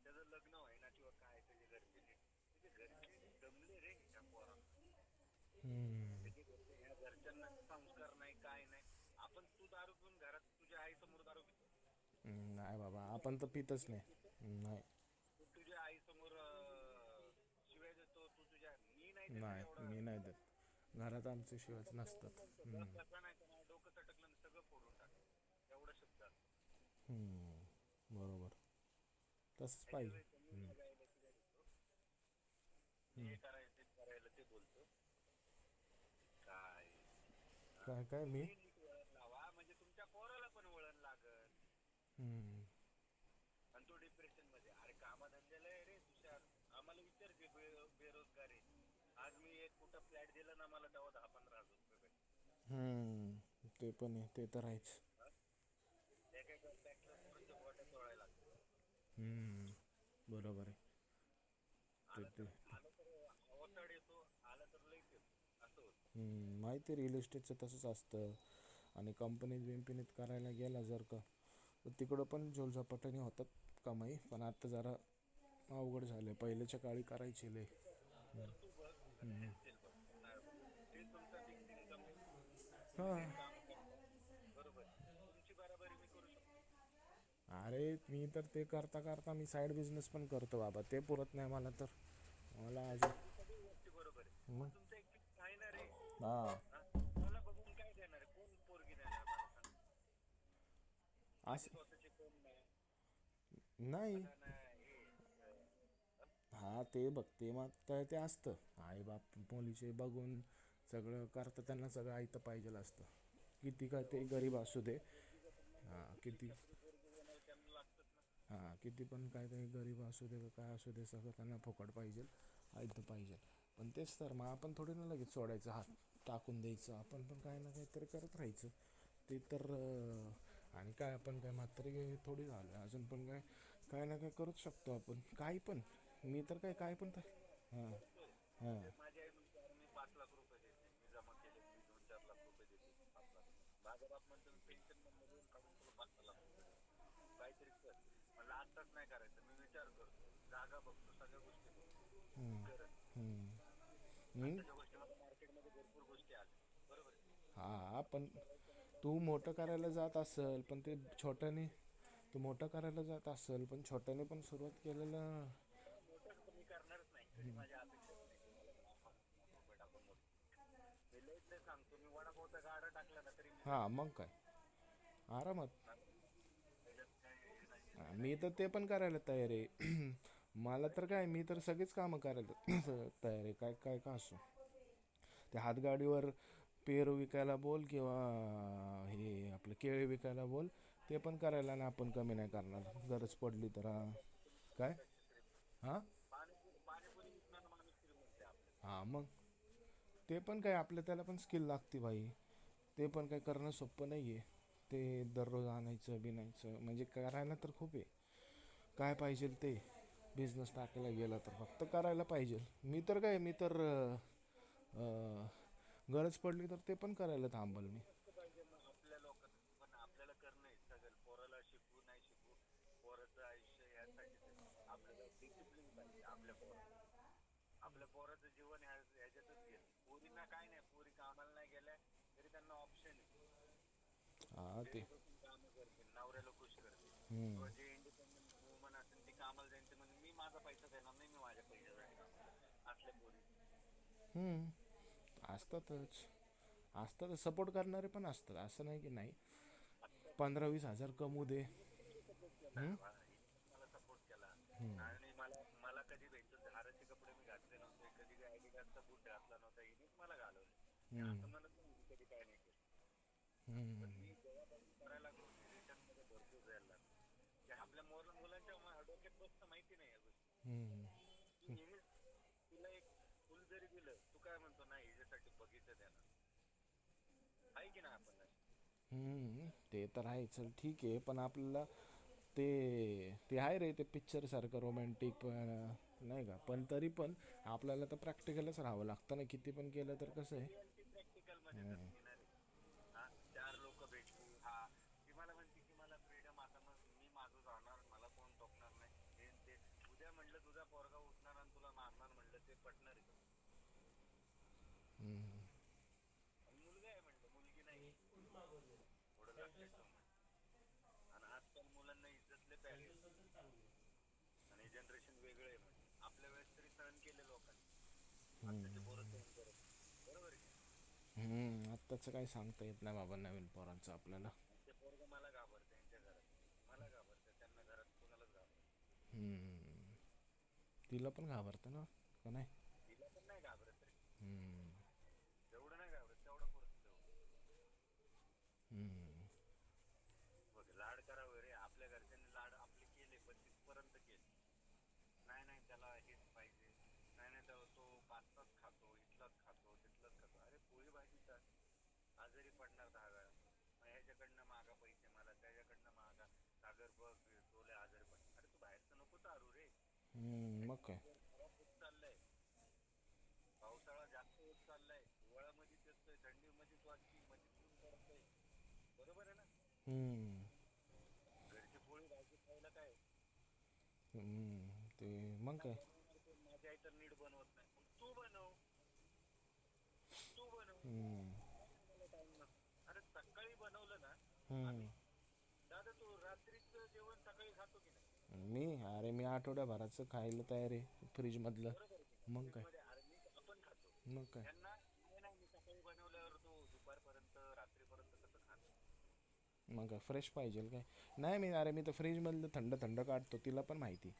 त्याचं लग्न व्हायना किंवा काय, त्याचे घरचे दमले रे ह्या पोरांना. हम्म. त्याचे घरचे, ह्या घरच्यांना संस्कार नाही काय नाही. आपण तू दारू पिऊन घरात तुझ्या आई समोर दारू पितो. नाही बाबा, आपण तर पितच नाही. नाही. तू तुझ्या आई समोर शिवाय देतो. तू तुझ्या, मी नाही देत रे नाही, एवढा. मी नाही देत. घरात आमच्या शिवाच नसतात. गप बसा, नाही तर माझं डोकं सटकलं आणि सगळं फोडून टाक, एवढा शब्द असतो. हम्म. बरोबर. तसंच ह्याच्या पाहिजे. वेळेस मी हम्म. माझ्या आईला शिव्या देतो. मी हम्म. हे करायला ते बोलतो काय. हा? काय काय मी. तुम्ही नीट वळण लावा म्हणजे तुमच्या पोराला पण वळण लागल. हम्म. आणि तो डिप्रेशन मध्ये. अरे कामाधंद्याला आहे रे तुषार. आम्हाला विचारते बेरोजगार आहे. आज मी एक कुठं फ्लॅट दिला ना मला, तेव्हा 10-15,000 रुपये भेटले. हम्म. ते पण आहे, ते तर आहेच. एका बॅचलर पोरांच्या गोट्या चोळायला लागतात. हम्म. बरोबर आहे. ते आलं ते तर आलं तर अवताड येतो, आलं तर लईच येतो, असं होतं. माहिती आहे, रिअल इस्टेटचं तसंच असतं. आणि कंपनीत करायला गेला जर का तर तिकडं पण झोलझापटाने होतात कमाई, पण आता जरा अवघड झाले. पहिल्याच्या काळी करायचे लय. तर तू बघ आणि दिसतील बघ पुन्हा बघ. ते तुमचा फिक्स इन्कम आहे, तुम्ही हां. तेच काम करता, बरोबर. तुमची बराबरी मी करू शकतो. अरे मी तर ते करता करता मी साईड बिझनेस पण करतो बाबा, ते पुरत नाही मला तर. मला अजून ही सगळी गोष्टी बरोबर आहे, मग पण तुमचं एक फिक्स आहे ना रे. हां हा, मला बघून काय देणार आहे, कोण पोरगी देणार मला सांग. माझे असं स्वतःचे कोण नाही, नाही. मला ना हे हा ते बघ ते मग काय ते असतं, आई बाप मुलीचे बघून सगळं करतं, त्यांना सगळं ऐकतं पाहिजेल असतं. किती का ते गरीब असू दे. पोरगी त्यांना हां कुठली किती छपरी पोरगी देणार त्यांना लागतच ना. हां किती पण काय ते गरीब असू दे का काय असू दे, सगळं त्यांना फुकट पाहिजे, ऐकतं पाहिजे. पण तेच तर मग आपण थोडी ना लगेच सोडायचं, हात टाकून द्यायचं. आपण पण काही ना काहीतरी करत राहायचं. ते तर आणि काय आपण काय म्हातारी थोडी झालं अजून, पण काय काय ना काय करूच शकतो आपण, काही पण. मी तर काय पण तर हां करतोय. हां माझी आई म्हणते अरे मी 5 लाख रुपये देते, मी जमा केले, मी 2-4 लाख रुपये देते, 5 लाख. माझा बाप म्हणतो मी पेन्शन मधून काढून तुला 5-6 लाख रुपये देतो, तू काहीतरी कर. म्हणलं आत्ताच नाही करायचं, मी विचार करतो, जागा बघतो, सगळ्या गोष्टी बघतो, मी करत. हम्म. हम्म. आताच्या गोष्टीमध्ये मार्केटमध्ये भरपूर गोष्टी आल्या, बरोबर आहे. हां पण करायचं म्हणलं तू मोठं तर करायला घेतलं जात असेल, पण ते छोट्याने तू मोठं करायला जात असेल, पण छोट्याने पण सुरुवात केलेलं. मोठं तर मी करणारच नाही, कधी माझी अपेक्षाच नाही की मला 10-5 लाख रुपये टाकून मोठं. मी लयत लय सांगतो, मी वडापावचा गाडा टाकला ना तरी मी हां जाईल. मग काय आरामात. त्याच्यात काय हे नाही, विषय मी नाही. तर ते पण करायला तयार आहे. मला तर काय, मी तर सगळीच कामं करायला तयार आहे, काय काय का असो. त्या हातगाडीवर पेरू विकायला बोल किंवा हे आपलं केळी विकायला बोल, ते पण करायला ना आपण कमी नाही करणार, गरज पडली तर. हां काय पेक्षा श्रीमंत. हां पाणीपुरी विकणारा माणूस श्रीमंत आहे आपल्यात. हां मग ते पण काय आपल्या त्याला पण स्किल लागते भाई. ते पण काय करणं सोपं नाही आहे. ते दररोज आणायचं बिनायचं म्हणजे करायला तर खूप आहे. काय पाहिजे ते बिझनेस टाकायला गेला तर फक्त करायला पाहिजे. मी तर काय मी तर गरज पडली तर ते पण करायला थांबल मी. कसं पाहिजे मग आपल्या लोकांना, पण आपल्याला करणं आहे सगळं. पोराला शिकवू नाही शिकवू, पोराचं आयुष्य यासाठीच आहे. आपल्याला डिसिप्लिन पाहिजे आपल्या पोराला. आपल्या पोराचं जीवन ह्याच्यातच गेलं. पोरींना काय नाही, पोरी कामाला नाही गेल्या तरी त्यांना ऑप्शन आहे. हां ते घरी बसून कामं करतील, नवऱ्याला खुश करतील. हम्म, किंवा जे इंडिपेंडंट वुमन असेल ती कामाला जाईल, ते म्हणजे मी माझा पैसा देणार नाही, मी माझ्या पैशासाठी कामाला जाईल. असल्या पोरी हम्म. असतातच सपोर्ट करणारे पण असतात, असं नाही की नाही. असतात. 15-20 हजार कमवू दे. हिने पण मला सपोर्ट केला, हम्म? हिने पण मला सपोर्ट केला. हम्म. आणि मला मला कधी भेटतो झाराचे कपडे मी घातले नव्हते, कधी ॲडिडासचा बूट घातला नव्हता, हिनेच मला घालवले. मी असं हम्म. म्हणत नाही हिने कधी काय नाही केलं. पण हम्म. मी जेव्हापासून करायला लागलो ती रिटर्न मध्ये भरपूर द्यायला लागलो. ते आपल्या मुलांच्या डोक्यात बसतं माहिती नाही या गोष्टी. हम्म. ती नेहमीच तुला एक फुल जरी दिलं, तू काय म्हणतो नाही हिच्यासाठी बगीचा देणार आहे की नाही आपण. ते तर आहे. चल ठीक आहे, पण आपल्याला ते ते आहे रे, ते पिक्चर सारखं रोमॅन्टिक पण नाही का, पण तरी पण आपल्याला तर प्रॅक्टिकलच राहावं लागतं ना, किती पण केलं तर कसं आहे. रिअलिटी प्रॅक्टिकल मध्येच असते ना रे. हा, 4 लोक भेटली, हा ती मला म्हणते की मला फ्रीडम, आता मग मी माझं जाणार, मला कोण टोकणार नाही, हे न ते. उद्या म्हणलं तुझा पोरगा उठणार आणि तुला मारणार, म्हणलं ते पटणार आहे का? हम्म. आणि मुलगा आहे म्हणलं, मुलगी नाही, थोडं लक्षात ठेव म्हणलं. आणि आजकाल मुलांना इज्जत लय प्यारी असते. आणि जनरेशन वेगळं आहे म्हणलं. आपल्या वेळेस तरी सहन केले लोकांनी, आत्ताचे पोरं सहन करत नाही. बरोबर आहे की नाही? आत्ताचं काही सांगता येत नाही बाबा नवीन पोरांचं आपल्याला. ते पोरगं मला घाबरते यांच्या घरात, मला घाबरते, त्यांना घरात कुणालाच घाबरत. हम्म. तिला पण घाबरतं ना का नाही? तिला पण नाही घाबरत रे. हम्म. जेवढं नाही घाबरत तेवढं पुरतं तेवढं. हम्म. बघ, लाड करावं रे. आपल्या घरच्यांनी लाड आपले केले, 25 पर्यंत केले. नाही नाही त्याला हेच पाहिजे, नाही नाही त्याला तो पास्ताच खातो, इथलाच खातो, तिथलाच खातो. अरे पोळी भाजी कर, आजारी पडणार 10 वेळा. मग ह्याच्याकडनं मागा पैसे, मला त्याच्याकडनं मागा. सागर बघ तो लय आजारी पडला. अरे तू बाहेरचं नको चालू रे. मग काय. खराब होत चाललंय, पावसाळा जास्त होत चाललाय, हिवाळ्यामध्येच येतोय, थंडीमध्येच वाटती, मध्येच ऊन पडतंय. बरोबर आहे ना. हम्म. घरची पोळी भाजी खायला काय आहे? ते मग नाही काय. बनवणार कोण? माझी आई तर नीट बनवत नाही. मग तू बनव, तू बनव. हम्म. काय नाही मला टाइम नसतो. अरे सकाळी बनवलं ना. हम्म. आम्ही दादा तू रात्रीचं जेवण सकाळी खातो की नाही? मी आठवड्याभराचं खायला तयार आहे फ्रीजमधलं. बरोबर आहे की नाही? मग काय. फ्रीजमध्ये अरे मी आपण खातो. मग काय. यांना नाही नाही मी सकाळी बनवल्यावर तू दुपारपर्यंत रात्रीपर्यंत कसं खाणार? मग काय फ्रेश पाहिजे काय. नाही मी तर फ्रीजमधलं थंड थंड काढतो. तिला पण माहिती.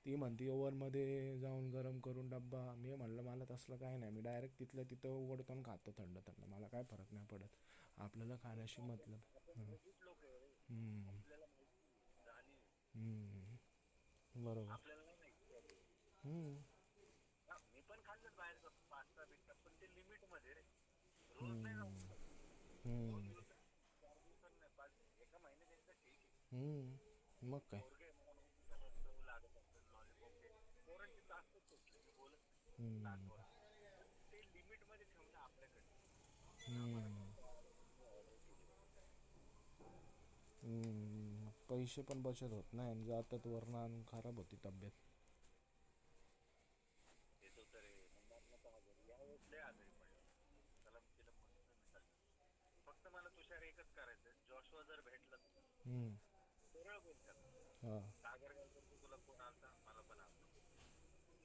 ती म्हणते ओव्हनमध्ये जाऊन गरम करून डब्बा. मी म्हणलं मला तसलं काय नाही. मी डायरेक्ट तिथलं तिथं उघडतो आणि खातो थंड थंड. मला काय फरक नाही पडत. आपल्याला खाण्याशी मतलब. आपण रगीट लोक आहे रे. हम्म. आपल्याला माहिती आहे, जाणीव आहे. हम्म. बरोबर. आपल्याला नाही माहिती त्या गोष्टी. हम्म. हा, मी पण खाल्लं बाहेरचं पास्ता बिस्ता पण ते लिमिट मध्ये रे. रोज नाही जाऊ हम्म. शकत. रोज हम्म. रोज नाही, 4 दिवसांनी नाही, एका महिन्यात एकदा ठीक आहे. मग काय. पोरगे मला माहिती त्याला चव लागत असेल लॉलीपॉप हे पोरांची तर असतच तसले, मी बोलत नाही लहान हम्म. पोरांना. पण ते लिमिट मध्ये ठेवणं आपल्याकडे. आम्हाला हम्म. फक्त मी ऑर्डर केली बाबा. पैसे पण बचत होत नाही आणि जातात वरनं आणून खराब होती तब्येत. येतो तर रे मरणाचा आजारी यावेळेस लय आजारी पडला. त्याला तिला म्हणतोय मी सगळं. फक्त मला तुषार एकच करायचं, जॉशुआ जर भेटला तुला हम्म. सरळ बोल त्याला. हा. सागर गावकरचं तुला फोन आलता, मला पण आलता.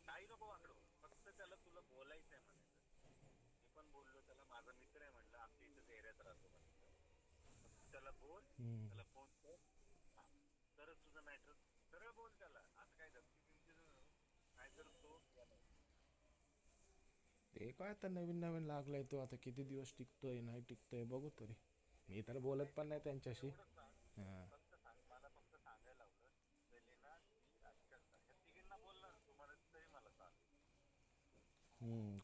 काही नको वाकडं. फक्त त्याला तुला बोलायचंय म्हणायचं. मी पण बोललो त्याला, माझा मित्र आहे म्हणलं, आमच्या इथेच एरियात राहतो म्हटलं. फक्त त्याला बोल, हम्म. त्याला फोन कर. हा, तरच तुझं मॅटर. सरळ बोल त्याला, असं काय धमकी बिमकी देऊ नको. नाहीतर तो येणार. ते काय आता नवीन नवीन लागलाय तो. आता किती दिवस टिकतोय नाही टिकतोय बघू तरी. मी तर बोलत पण नाही त्यांच्याशी. एवढंच सांग. हां. फक्त सांग, मला फक्त सांगायला लावलं. सेलिना, ती अक्षता ह्या तिघींना बोलला ना तू मला तरी मला चालेल.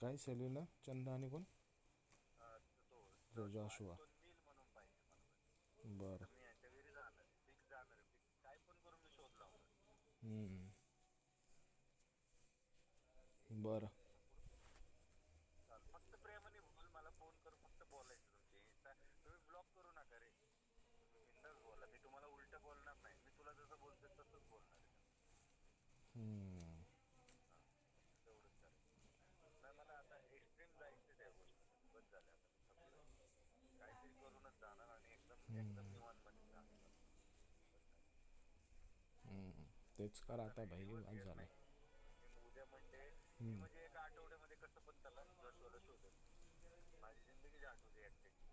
काय सेलिना, चंदा आणि कोण. तो जो जॉशुआ आणि जॉशुआ. तो नील म्हणून पाहिजे मला. बरं. आता मी यांच्या घरी जाणार आहे, फिक्स जाणार आहे, फिक्स काय पण करून मी शोध लावणार. हम्म. बरं. चाल फक्त प्रेमाने बोल, मला फोन कर, फक्त बोलायचं. तुमचे इंस्टा तुम्ही ब्लॉक करू नका रे. तुम्ही बिंदास बोला, मी तुम्हाला उलट बोलणार नाही. मी तुला जसं बोलतोय तसंच बोलणार आहे. हम्म. हा, फक्त तेवढंच करायचं. नाही मला आता एक्स्ट्रीम जायचं त्या गोष्टीमध्ये. बस झालं आता, मी थकलोय. काहीतरी करूनच जाणार आणि एकदम एकदम निवांत मध्ये जाणार. बस झालं. तेच करा आता लय भाई, दिवस आज येत झालं. नाही. मी उद्या मंडे. मी हम्म. म्हणजे एका आठवड्यामध्ये कसं पण त्याला जॉशुआला शोधेल. माझी जिंदगीच आठवते एकट्याची.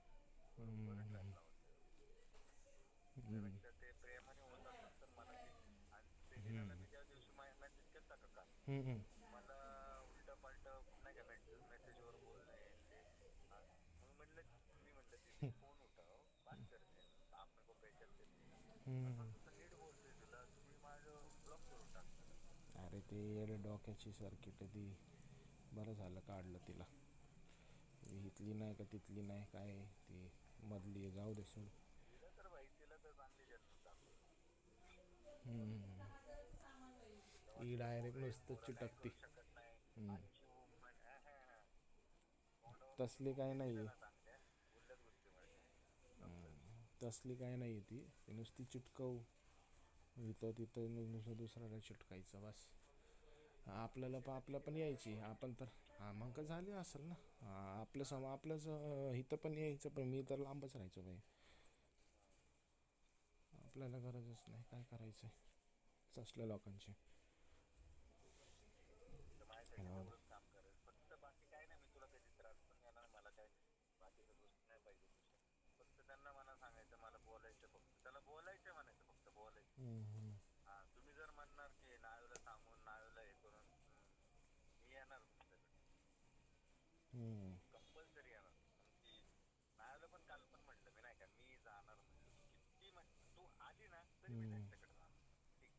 परत हम्म. टाइम लावत नाही. हम्म. त्यापेक्षा ते प्रेमाने होत असेल तर मला ते. आणि सेलिनाला मी त्या दिवशी मेसेज केलता का काल. हम्म. मला उलट पालट नाही का मेसेजवर बोलणे ते. हा, मग मी म्हणलं दीदी फोन उठाव बात करते आप मेरे को पहचानते नहीं का. असं हम्म. तसं नीट बोलतोय तुला, तुम्ही माझं ब्लॉक करून टाकता. अरे ते येडे डोक्याची सर्किट ती. बरं झालं काढलं तिला. इथली नाही का तिथली नाही काय ती मधली जाऊ दे सोड. तिला तर भाई तिला तर चांगली जन्म दाखव. तिला ही वाटतं डायरेक्ट पोरं आहेत, नुसतं पोरं काही चिटकती. करू शकत नाही. आजची वुमन तोंडावर तसली काय बोलून नाही दिलं आहे. ना चांगल्या, बोलल्याच गोष्टी मिळतात. संपलं. तसली काय नाही ती. नुसती चिटकवू इथं तिथं नुसतं दुसऱ्याला चिटकायचं बस. आपल्याला पण आपल्या पण यायची आपण तर. हां मग का झाली असेल ना. आपलंच इथं पण यायचं पण मी तर लांबच राहायचो बाई. आपल्याला गरजच नाही काय करायचं तसल्या लोकांची. तर माझ्यासाठी राहू दे. तेवढंच काम करेल फक्त. बाकी काय नाही, मी तुला कधी त्रास पण देणार. मला काय बाकीच्या गोष्टी नाही पाहिजे तुझ्या. फक्त त्यांना मला सांगायचं मला बोलायचं, फक्त त्याला बोलायचं म्हणायचं, फक्त बोलायचं. हा, तुम्ही जर म्हणणार की नावेला सांगून नावेला हे करून मी येणार तुमच्याकडे. कंपल्सरी येणार. आमची नावेला पण काल पण म्हटलं मी नाही का, मी जाणार म्हटलं. तू किती तू आली ना तरी मी त्यांच्याकडे जाणार. ठीक.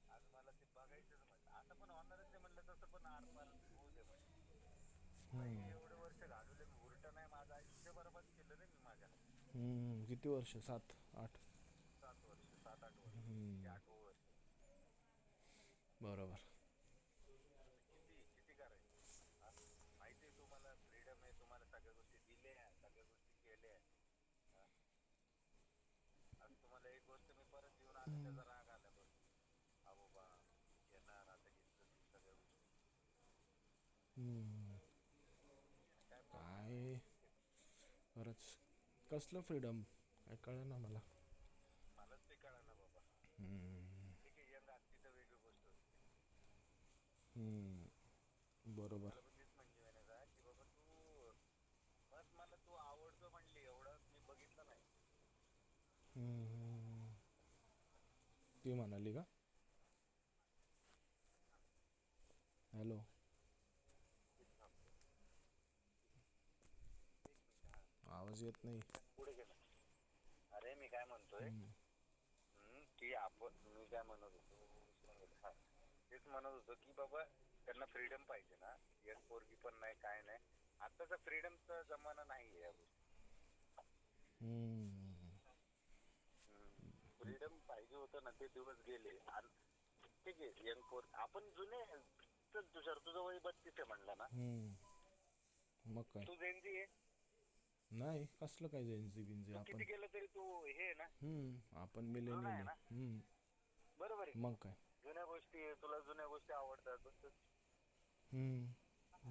आज मला ते बघायचंच म्हटलं. आता पण होणारच आहे म्हटलं, तसं पण आरपार होऊ दे म्हटलं. भाई एवढे वर्ष घालवले मी, उलट नाही माझं आयुष्य बरबाद केलं रे मी माझ्या हात. किती वर्ष 7 8. 7 वर्ष 7-8 वर्ष हे 8वं वर्ष. बरोबर. आता किती किती करायचं. हा, माहिती आहे तुम्हाला फ्रीडम आहे, तुम्हाला सगळ्या गोष्टी दिल्या, सगळ्या गोष्टी केल्या. तुम्हाला एक गोष्ट मी परत घेऊन आलो त्याचा राग आला बरं. हा बाबा घेणार आता घेतलं तू सगळ्या गोष्टी काय खरंच कसलं फ्रीडम काय कळलं ना मला. मलाच ते कळा ना बाबा. ठीक आहे यंग असती तर वेगळी गोष्ट होती. बरोबर. मला पण तेच म्हणजे म्हणायचा की बाबा तू बस मला तू आवडतो म्हणली एवढं मी बघितलं नाही. ती म्हणाली का? हॅलो. आवाज येत नाही. पुढे गेला. अरे मी काय म्हणतोय की आपण मी काय म्हणत होतो हा तेच म्हणत होतो की बाबा त्यांना फ्रीडम पाहिजे ना. यंग पोरगी पण नाही काय नाही. आताचा फ्रीडमचा जमाना नाही या गोष्टी. फ्रीडम पाहिजे होतं ना ते दिवस गेले. ठीक आहे यंग पोर आपण जुने चल तुषार तुझं वय 32 आहे म्हणला ना. मग काय तू जेनजी आहे. नाही कसलं काय जेन्झी बिन्झी तू आपण. किती केलं तरी तू हे आहे ना. आपण जुना आहे मिलेनियल ना. आहे. बरोबर आहे. मग काय. जुन्या गोष्टी तुला जुन्या गोष्टी आवडतात बस.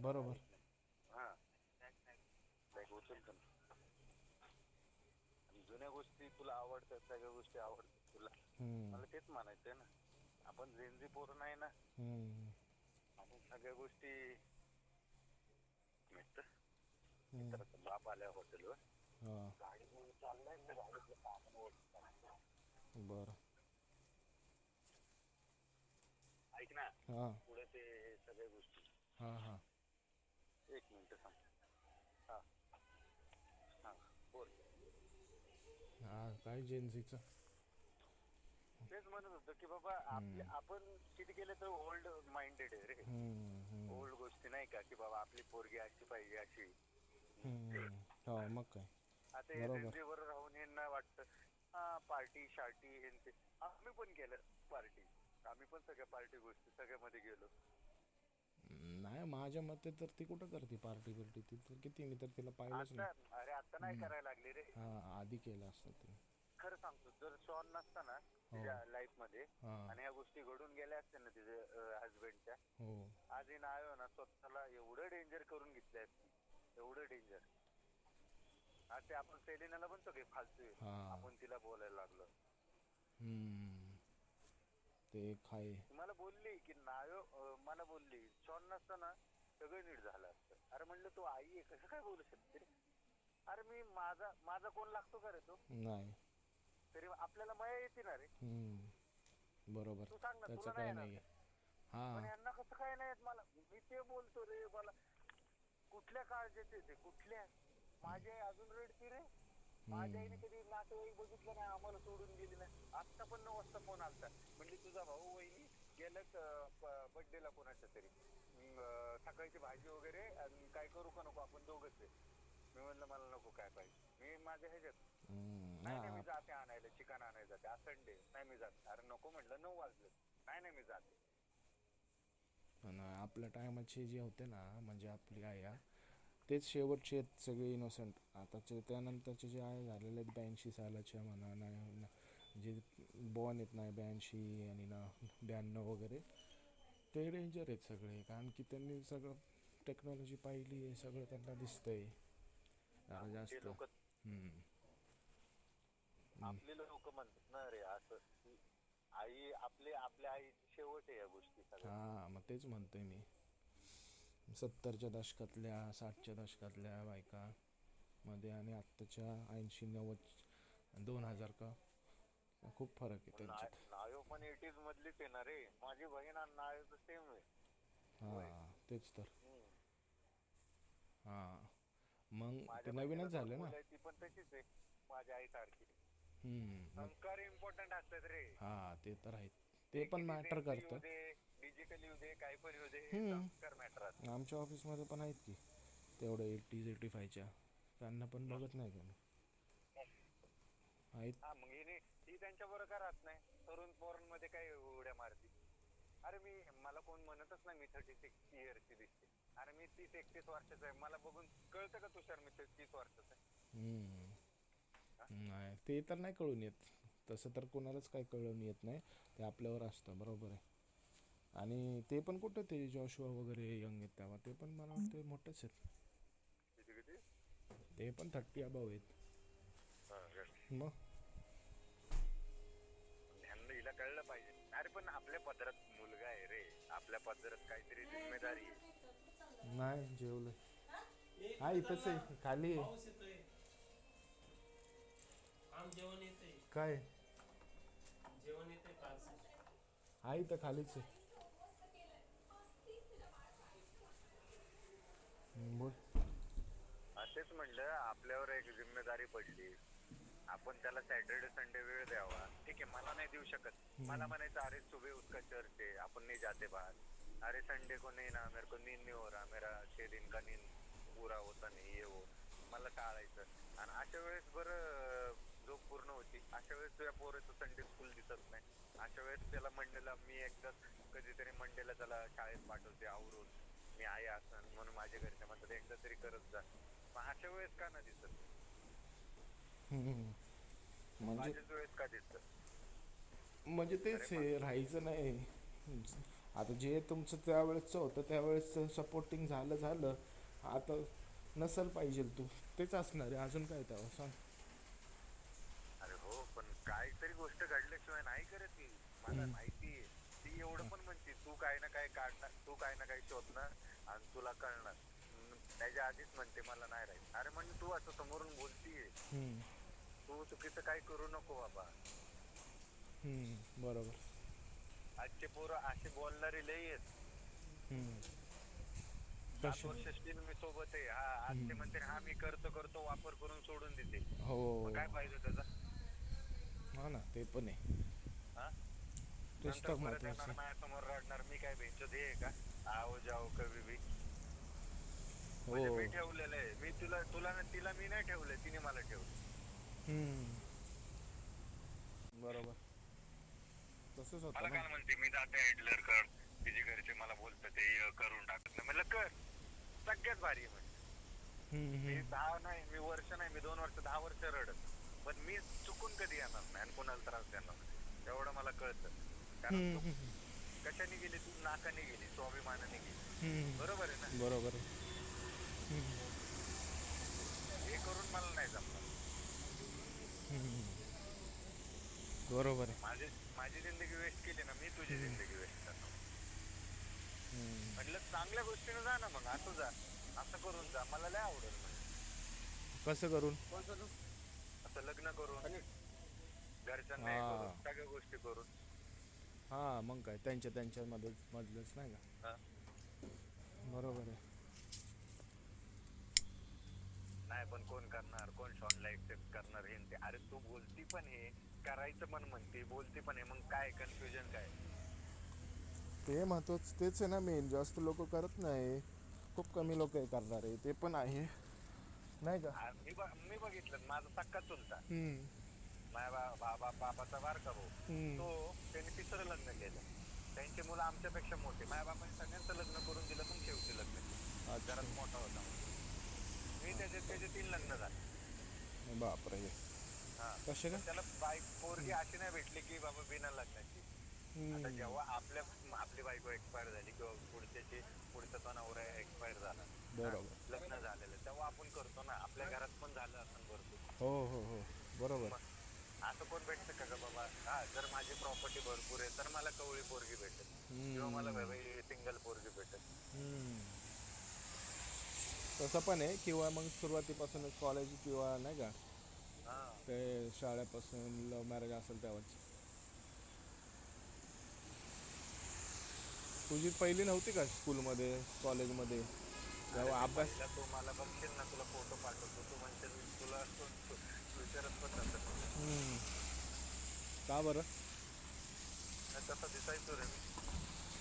बरोबर. हा उचल पण जुन्या गोष्टी तुला आवडतात सगळ्या गोष्टी आवडतात तुला. मला तेच म्हणायचंय ना आपण जेनजी पोर नाही ना. आपण सगळ्या गोष्टी मित्राचा बाप आल्या हॉटेलवर गाडी चाललाय ना गाडीतलं सामान ओढत बरं ऐक ना पुढे ते सगळ्या गोष्टी एक मिनिट सांग. हा हा बोल. काय जेन्झीचं तेच म्हणत होतं की बाबा आपले आपण किती केलं तर ओल्ड माइंडेड आहे रे. ओल्ड गोष्टी नाही का की बाबा आपली पोरगी अशी पाहिजे अशी. मग काय आता हे बरोबर. जेनजीवर राहून यांना वाटतं हा पार्टी शार्टी हे ते. आम्ही पण केलं पार्टी. आम्ही पण सगळ्या पार्टी गोष्टी सगळ्यामध्ये गेलो. नाही माझ्या मते तर ती कुठं करते पार्टी बिर्टी. ती तर किती मी तर तिला पाहिलंच आता नाही. अरे आता नाही करायला लागली रे. आधी केलं असतं ते. खरं सांगतो जर शॉन नसता ना तिच्या लाईफ मध्ये आणि ह्या गोष्टी घडून गेल्या असत्या ना तिच्या हजबंडच्या आज ही नाव ना स्वतःला एवढं डेंजर करून घेतले असते. एवढं डेंजर. आज ते आपण सेलिनाला म्हणतो की फालतू आहे. आपण तिला बोलायला लागलो. ते एक आहे. मला बोलली की नायो मला बोलली शॉन नसताना सगळं नीट झालं असतं. अरे म्हणलं तू आई आहे कसं काय बोलू शकते रे. अरे मी माझा कोण लागतो का रे तो. नाही तरी आपल्याला माया येते ना रे. बरोबर तू सांग ना त्याचं तुला नाही काय येणार नाही. का. पण यांना कसं काय नाही येत मला. मी ते बोलतो रे मला कुठल्या काळजात येते कुठल्या. माझी आई अजून रडती रे. माझ्या आईने कधी नातेवाईक बघितलं नाही आम्हाला सोडून गेली नाही. आत्ता पण 9 वाजता फोन आलता. म्हणली तुझा भाऊ वहिनी गेल्यात बर्थडेला कोणाच्या तरी. सकाळची भाजी वगैरे आणि काय करू का नको आपण दोघंच आहे. मी म्हणलं मला नको काय पाहिजे. मी माझ्या ह्याच्यात नाही मी जाते आणायला चिकन आणायला जाते. आज संडे नाही मी जाते. अरे नको म्हटलं 9 वाजले. नाही मी जाते. पण आपल्या टायमाचे जे होते ना म्हणजे आपली आया तेच शेवटचे आहेत सगळे इनोसंट. आताचे त्यानंतरचे जे आहे झालेले आहेत 82 सालाच्या म्हणा ना जे बॉर्न आहेत ना 82 आणि ना 92 वगैरे ते डेंजर आहेत सगळे. कारण की त्यांनी सगळं टेक्नॉलॉजी पाहिली आहे. सगळं त्यांना दिसतंय जरा जास्त. आपले लोक म्हणतात ना रे असं की आई आपल्या आईची शेवट आहे या गोष्टी सगळ्या. मग तेच म्हणतोय मी. 70च्या दशकातल्या 60च्या दशकातल्या बायका मध्ये आणि आत्ताच्या 80-90 2000 का खूप फरक आहे त्यांच्यात. नायो पण 80s मधलीच आहे ना रे. माझी बहीण आणि नायोचं सेम आहे. तेच तर. मग ते माझ्या बहिणीला नवीनच दोन झालं ना. मुलं आहेत ती पण तशीच आहे माझ्या आईसारखी. संस्कार इम्पॉर्टंट असतात रे. ते तर आहेत. ते पण किती मॅटर जेन्झी येऊ करतं. दे डिजिटल येऊ दे काही पण येऊ दे संस्कार मॅटर असतात. आमच्या ऑफिसमध्ये पण आहेत की तेवढ्या 80s 85च्या. त्यांना पण बघत नाही का आहेत. मग ही त्यांच्या बरोबर राहत नाही. तरुण पोरांमध्ये काय उड्या मारती. अरे मला कोण म्हणतच नाही मी 36 इयरची दिसते. अरे मी 30-31 वर्षाचा आहे. मला बघून कळतं का तुषार मी 30 वर्षाचा आहे. नाही ते तर नाही कळून येत. तसं तर कोणालाच काही कळून येत नाही, ते आपल्यावर असतं. बरोबर आहे. आणि ते पण कुठं ते जॉशुआ वगैरे यंग आहेत तेव्हा, ते पण मला वाटतं मोठेच आहेत. किती किती ते पण 30 अबाव आहेत. हा, मग ह्यांना हिला कळलं पाहिजे. अरे पण आपल्या पदरात मुलगा आहे रे, आपल्या पदरात काहीतरी जिम्मेदारी आहे. नाही जेवलं. हा इथंच आहे खाली आहे. काय हा इथं खालीच आहे. बोल. तेच म्हणलं आपल्यावर एक जिम्मेदारी पडली. आपण त्याला सॅटर्डे संडे वेळ द्यावा. ठीक आहे, मला नाही देऊ शकत. मला म्हणायचं अरे सुबह उसका चर्च है, अपन नहीं जाते बाहर. अरे संडे को नहीं ना, मेरे को नींद नहीं हो रहा, मेरा 6 दिन का नींद पूरा होता नहीं है वो. मला टाळायचं. आणि अशा वेळेस बरं झोप पूर्ण होती. अशा वेळेस तुझ्या पोराचं संडे स्कूल दिसत नाही. अशा वेळेस त्याला मंडेला मी एकदाच कधीतरी मंडेला त्याला शाळेत पाठवते आवरून. मी आहे असं म्हणून माझ्या घरच्या म्हणतात एकदा तरी करत जा. मग अशा वेळेस का नाही दिसत? म्हणजे माझ्याच वेळेस का दिसत? म्हणजे तेच आहे, राहायचं नाही. आता जे तुमचं त्यावेळेसचं होतं त्यावेळेस सपोर्टिंग झालं. आता नसल पाहिजे तू, तेच असणार आहे. अजून काय तेव्हा सांग. अरे हो, पण काहीतरी गोष्ट घडल्याशिवाय नाही करत ती. मला माहितीये ती एवढं पण म्हणते तू काय ना काय काढणार, तू काय ना काही शोधणार आणि तुला कळणार. त्याच्या आधीच म्हणते मला नाही राहायचं. अरे म्हणजे तू असं समोरून बोलतीये, तू चुकीचं काही करू नको बाबा. बरोबर. आजचे पोरं असे बोलणारे लई आहेत. 7 वर्ष स्टील मी सोबत आहे. हा आज ते म्हणते हा मी करतो वापर करून सोडून देते. हो मग काय पाहिजे त्याचा? हा ना, ते पण आहे. हा, तेच नंतर तर परत महत्वाचं येणार आहे. माझ्यासमोर रडणार. मी काय बेंचो दे का आओ जाओ कभी भी. म्हणजे मी हो. ठेवलेलं आहे. मी तिला मी नाही ठेवलंय, तिने मला ठेवलं. बरोबर. तसंच मला होतं ना. काय म्हणते मी जाते हिटलर कड, तिचे घरचे मला बोलतात ते करून टाकत नाही. म्हणलं कर, सगळ्यात भारी आहे म्हणलं. मी वर्ष नाही, मी 2 वर्ष 10 वर्ष रडत, पण मी चुकून कधी येणार नाही आणि कोणाला त्रास देणार नाही. एवढं मला कळतं. कारण तू कशाने गेली? तू नाकाने गेली, स्वाभिमानाने गेली. बरोबर आहे ना? बरोबर आहे. हे करून मला नाही जमणार. बरोबर आहे. माझी जिंदगी वेस्ट केली ना, मी तुझी जिंदगी वेस्ट करणार. म्हटलं चांगल्या गोष्टीने जा ना, मग असं जा, असं करून जा. मला लय आवडेल म्हणजे. कसं करून? असं लग्न करून, घरच्यांना हे करून, हा सगळ्या गोष्टी करून. हा, मग काय त्यांच्या मधलंच नाही का? बरोबर आहे. नाही पण कोण करणार, कोण शॉनला एक्सेप्ट करणार हे ते. अरे तू बोलती पण हे, करायचं पण म्हणते, बोलती पण हे, मग काय कन्फ्युजन काय? ते महत्वाचं तेच आहे ना मेन. जास्त लोक करत नाही, खूप कमी लोक हे करणार आहे, ते पण आहे नाही का? मी बघितलं, माझा सक्का चुलता, माझ्या बाबाचा बारका भाऊ, तो त्याने 3रं लग्न केलं. त्यांची मुलं आमच्यापेक्षा मोठे. माझ्या बापाने सगळ्यांचं लग्न करून दिलं, मग शेवटी लग्न केलं. घरात मोठा होता म्हणून. मी त्याचे 3 लग्न झाले. बापरे. हा, कसे पण काय? त्याला पोरगी अशी नाही भेटली की बाबा बिना लग्नाची. आता जेव्हा आपली बायको एक्सपायर झाली किंवा पुढचा तो नवरा एक्सपायर झाला, बरोबर. लग्न झालेलं, तेव्हा आपण करतो ना. आपल्या घरात पण झालं असं भरपूर. हो बरोबर. असं कोण भेटतं का बाबा? हा, जर माझी प्रॉपर्टी भरपूर आहे तर मला कवळी पोरगी भेटेल किंवा मला सिंगल पोरगी भेटेल. तसं पण आहे. किंवा मग सुरुवातीपासूनच कॉलेज किंवा नाही का ते शाळेपासून लव्ह मॅरेज असेल तेव्हाच. तुझी पहिली नव्हती का स्कूलमध्ये, कॉलेजमध्ये अरे तेव्हा मी अभ्यास? पहिला, तू मला बघशील ना, तुला फोटो पाठवतो, तू म्हणशील तुला विचारत पण नसेल मला. का बरं? तसा दिसायचो रे मी,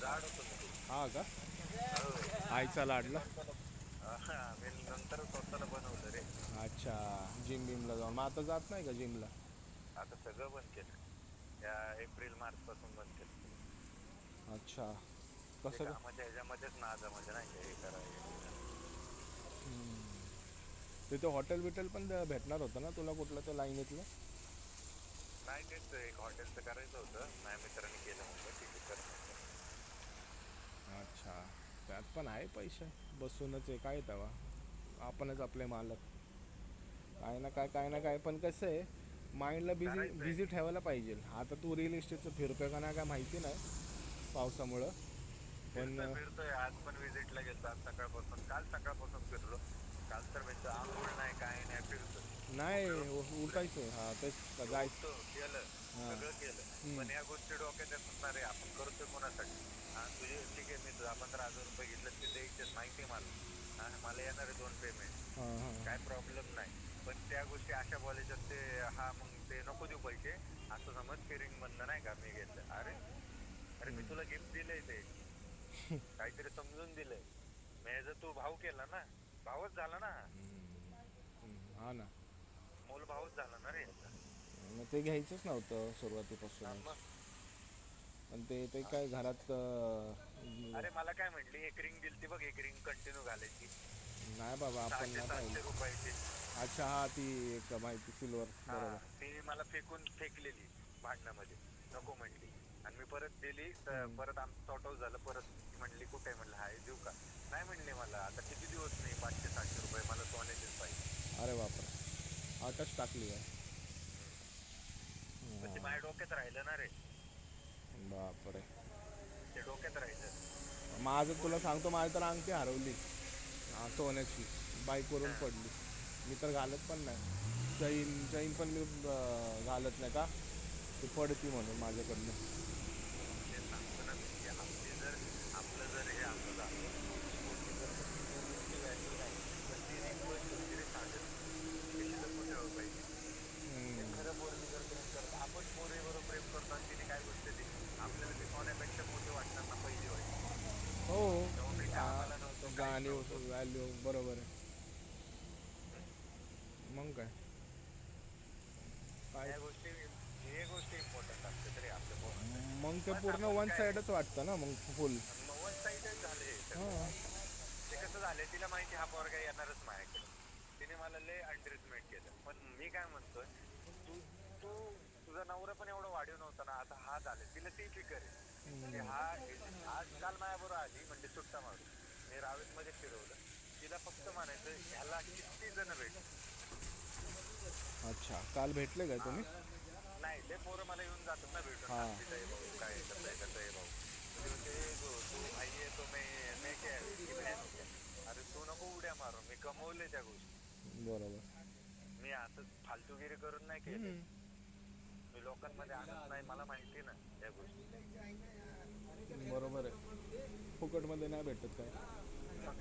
जाड होतो मी खूप. हा का? हो, आईचा लाडला. मी नंतर स्वतःला बनवलं रे. अच्छा, जिमला जाऊन. मग आता जात नाही का जिमला? आता सगळं बंद केलं, या एप्रिल मार्च पासून बंद केलं सगळं. अच्छा, ते कसं? कामाच्या ह्याच्यामध्येच नादामध्ये नाही का, हे करा हे करा. तिथे हॉटेल बिटेल पण भेटणार होतं ना तुला कुठलं त्या लाईनीतलं? नाही नाही तेच एक हॉटेलचं करायचं होतं, माझ्या मित्राने केलं, म्हणलं ठीक आहे कर म्हणलं. अच्छा, त्यात पण आहे पैसे, बसूनच आहे काय तेव्हा, आपणच आपले मालक. काय ना काय पण कसं आहे, माइंडला करायचंय बिझी ठेवायला पाहिजे. आता तू रिअल इस्टेटचं फिरतोय का नाही काय माहिती नाही पावसामुळं, पण फिरतोय आज पण व्हिजिटला गेलो, आज सकाळपासून, काल सकाळपासून फिरलो. काल तर म्हणजे आंघोळ नाही काय नाही, फिरतोय. उठलो, नाही उठायचं. हां तेच जायचं. उठतो केलं, हां. सगळं केलं, पण या गोष्टी डोक्यात येतात ना रे, आपण करतोय कोणासाठी. हा तुझे ठीक आहे, मी 10-15 हजार रुपये घेतले ते द्यायचेच माहिती आहे मला. हा मला येणार आहे 2 पेमेंट, हां हां काय प्रॉब्लेम नाही. पण त्या गोष्टी अशा बोलायच्यात ते, हा मग ते नको देऊ पैसे, असं समज फिरिंग मधनं नाही का मी घेतलं. अरे अरे मी तुला गिफ्ट दिलंय ते, काहीतरी समजून दिलंय मी, जर तू भाव केला ना, भावच झाला ना, हां ना. मोल भावच झाला ना रे याचा. मग ते घ्यायचंच नव्हतं हा सुरुवातीपासूनच, मग पण ते काय घरात अरे मला काय म्हणली, एक रिंग दिली ती बघ, एक रिंग कंटिन्यू घालायची नाही बाबा आपण नाही 600-700 पाहिजे. रुपयाची. अच्छा हा ती एक माहिती सिल्वर, हा बरोबर. ती मला फेकलेली भांडणामध्ये, नको म्हणली, आणि मी परत दिली तर परत आमचं सॉर्ट आउट झालं. परत ती म्हणली कुठे आहे, म्हणलं हाय देऊ का, नाही म्हणली मला आता किती दिवस नाही, 500-700 रुपये मला सोन्याचेच पाहिजे. अरे बापरे, आटच टाकली आहे. पण ते माझ्या डोक्यात राहिलं ना रे, बापरे. ते डोक्यात राहिलं. माझं तुला पोरगी सांगतो, माझी तर अंगठी हरवली सोन्याची, बाईकवरून हा पडली. मी तर घालत पण नाही, चैन पण मी घालत नाही का, ती पडती म्हणून माझ्याकडनं. ते सांगतो ना मी, की आपली जर आपलं जर हे असं झालं, ती पोरगी जर म्हणती त्या रिंगची व्हॅल्यू नाही, पण ती रिंग पण ठेवती रे साधं, ती कशी जपून ठेवायला पाहिजे. एक खरं पोरगी जर प्रेम करत, आपण पोरीबरोबर प्रेम करतो आणि तिने काय गोष्ट दिली, आपल्याला ती सोन्यापेक्षा मोठी वाटणार ना, पहिली वाटली. हो, तेव्हा मी कामाला नव्हतो, काहीच जाणीव नव्हतो. व्हॅल्यू बरोबर आहे. मग काय काय या गोष्टी, हे गोष्टी इम्पॉर्टंट असतात रे आपल्या पोरांसाठी. मग ते बस पूर्ण आपण वन काय, साईडच वाटतं ना मग फुल. वन साइडच झालं हे सगळं. हां. ते कसं झालंय, तिला माहिती हा पोरगा येणारच माझ्याकडे, तिने मला लय अंडरएस्टिमेट केलं. पण मी काय म्हणतोय, तू तू तुझा नवरा पण एवढा वाढीव नव्हता ना, आता हा झाले, तिला ती फिकर आहे की हा आजकाल माझ्याबरोबर आली म्हणजे सुट्टा मारू, मी रावेत मध्ये फिरवलं, तिला फक्त म्हणायचं ह्याला किती जण भेटले. अच्छा, काल भेटले काय हा तुम्ही? नाही, लय पोरं मला येऊन जातात ना भेटून, हां. शांतीचा आहे भाऊ, काय कसं आहे भाऊ, मुझे बोलते तू भाई आहे तो मैं क्या है उसकी बहन हो क्या. अरे तू नको उड्या मारू, मी कमवले त्या गोष्टी, बरोबर. मी असंच फालतूगिरी करून नाही केलेली, मी लोकांमध्ये आणत नाही, मला माहिती ना या गोष्टी. बरोबर आहे, फुकटमध्ये नाही भेटत काय. मग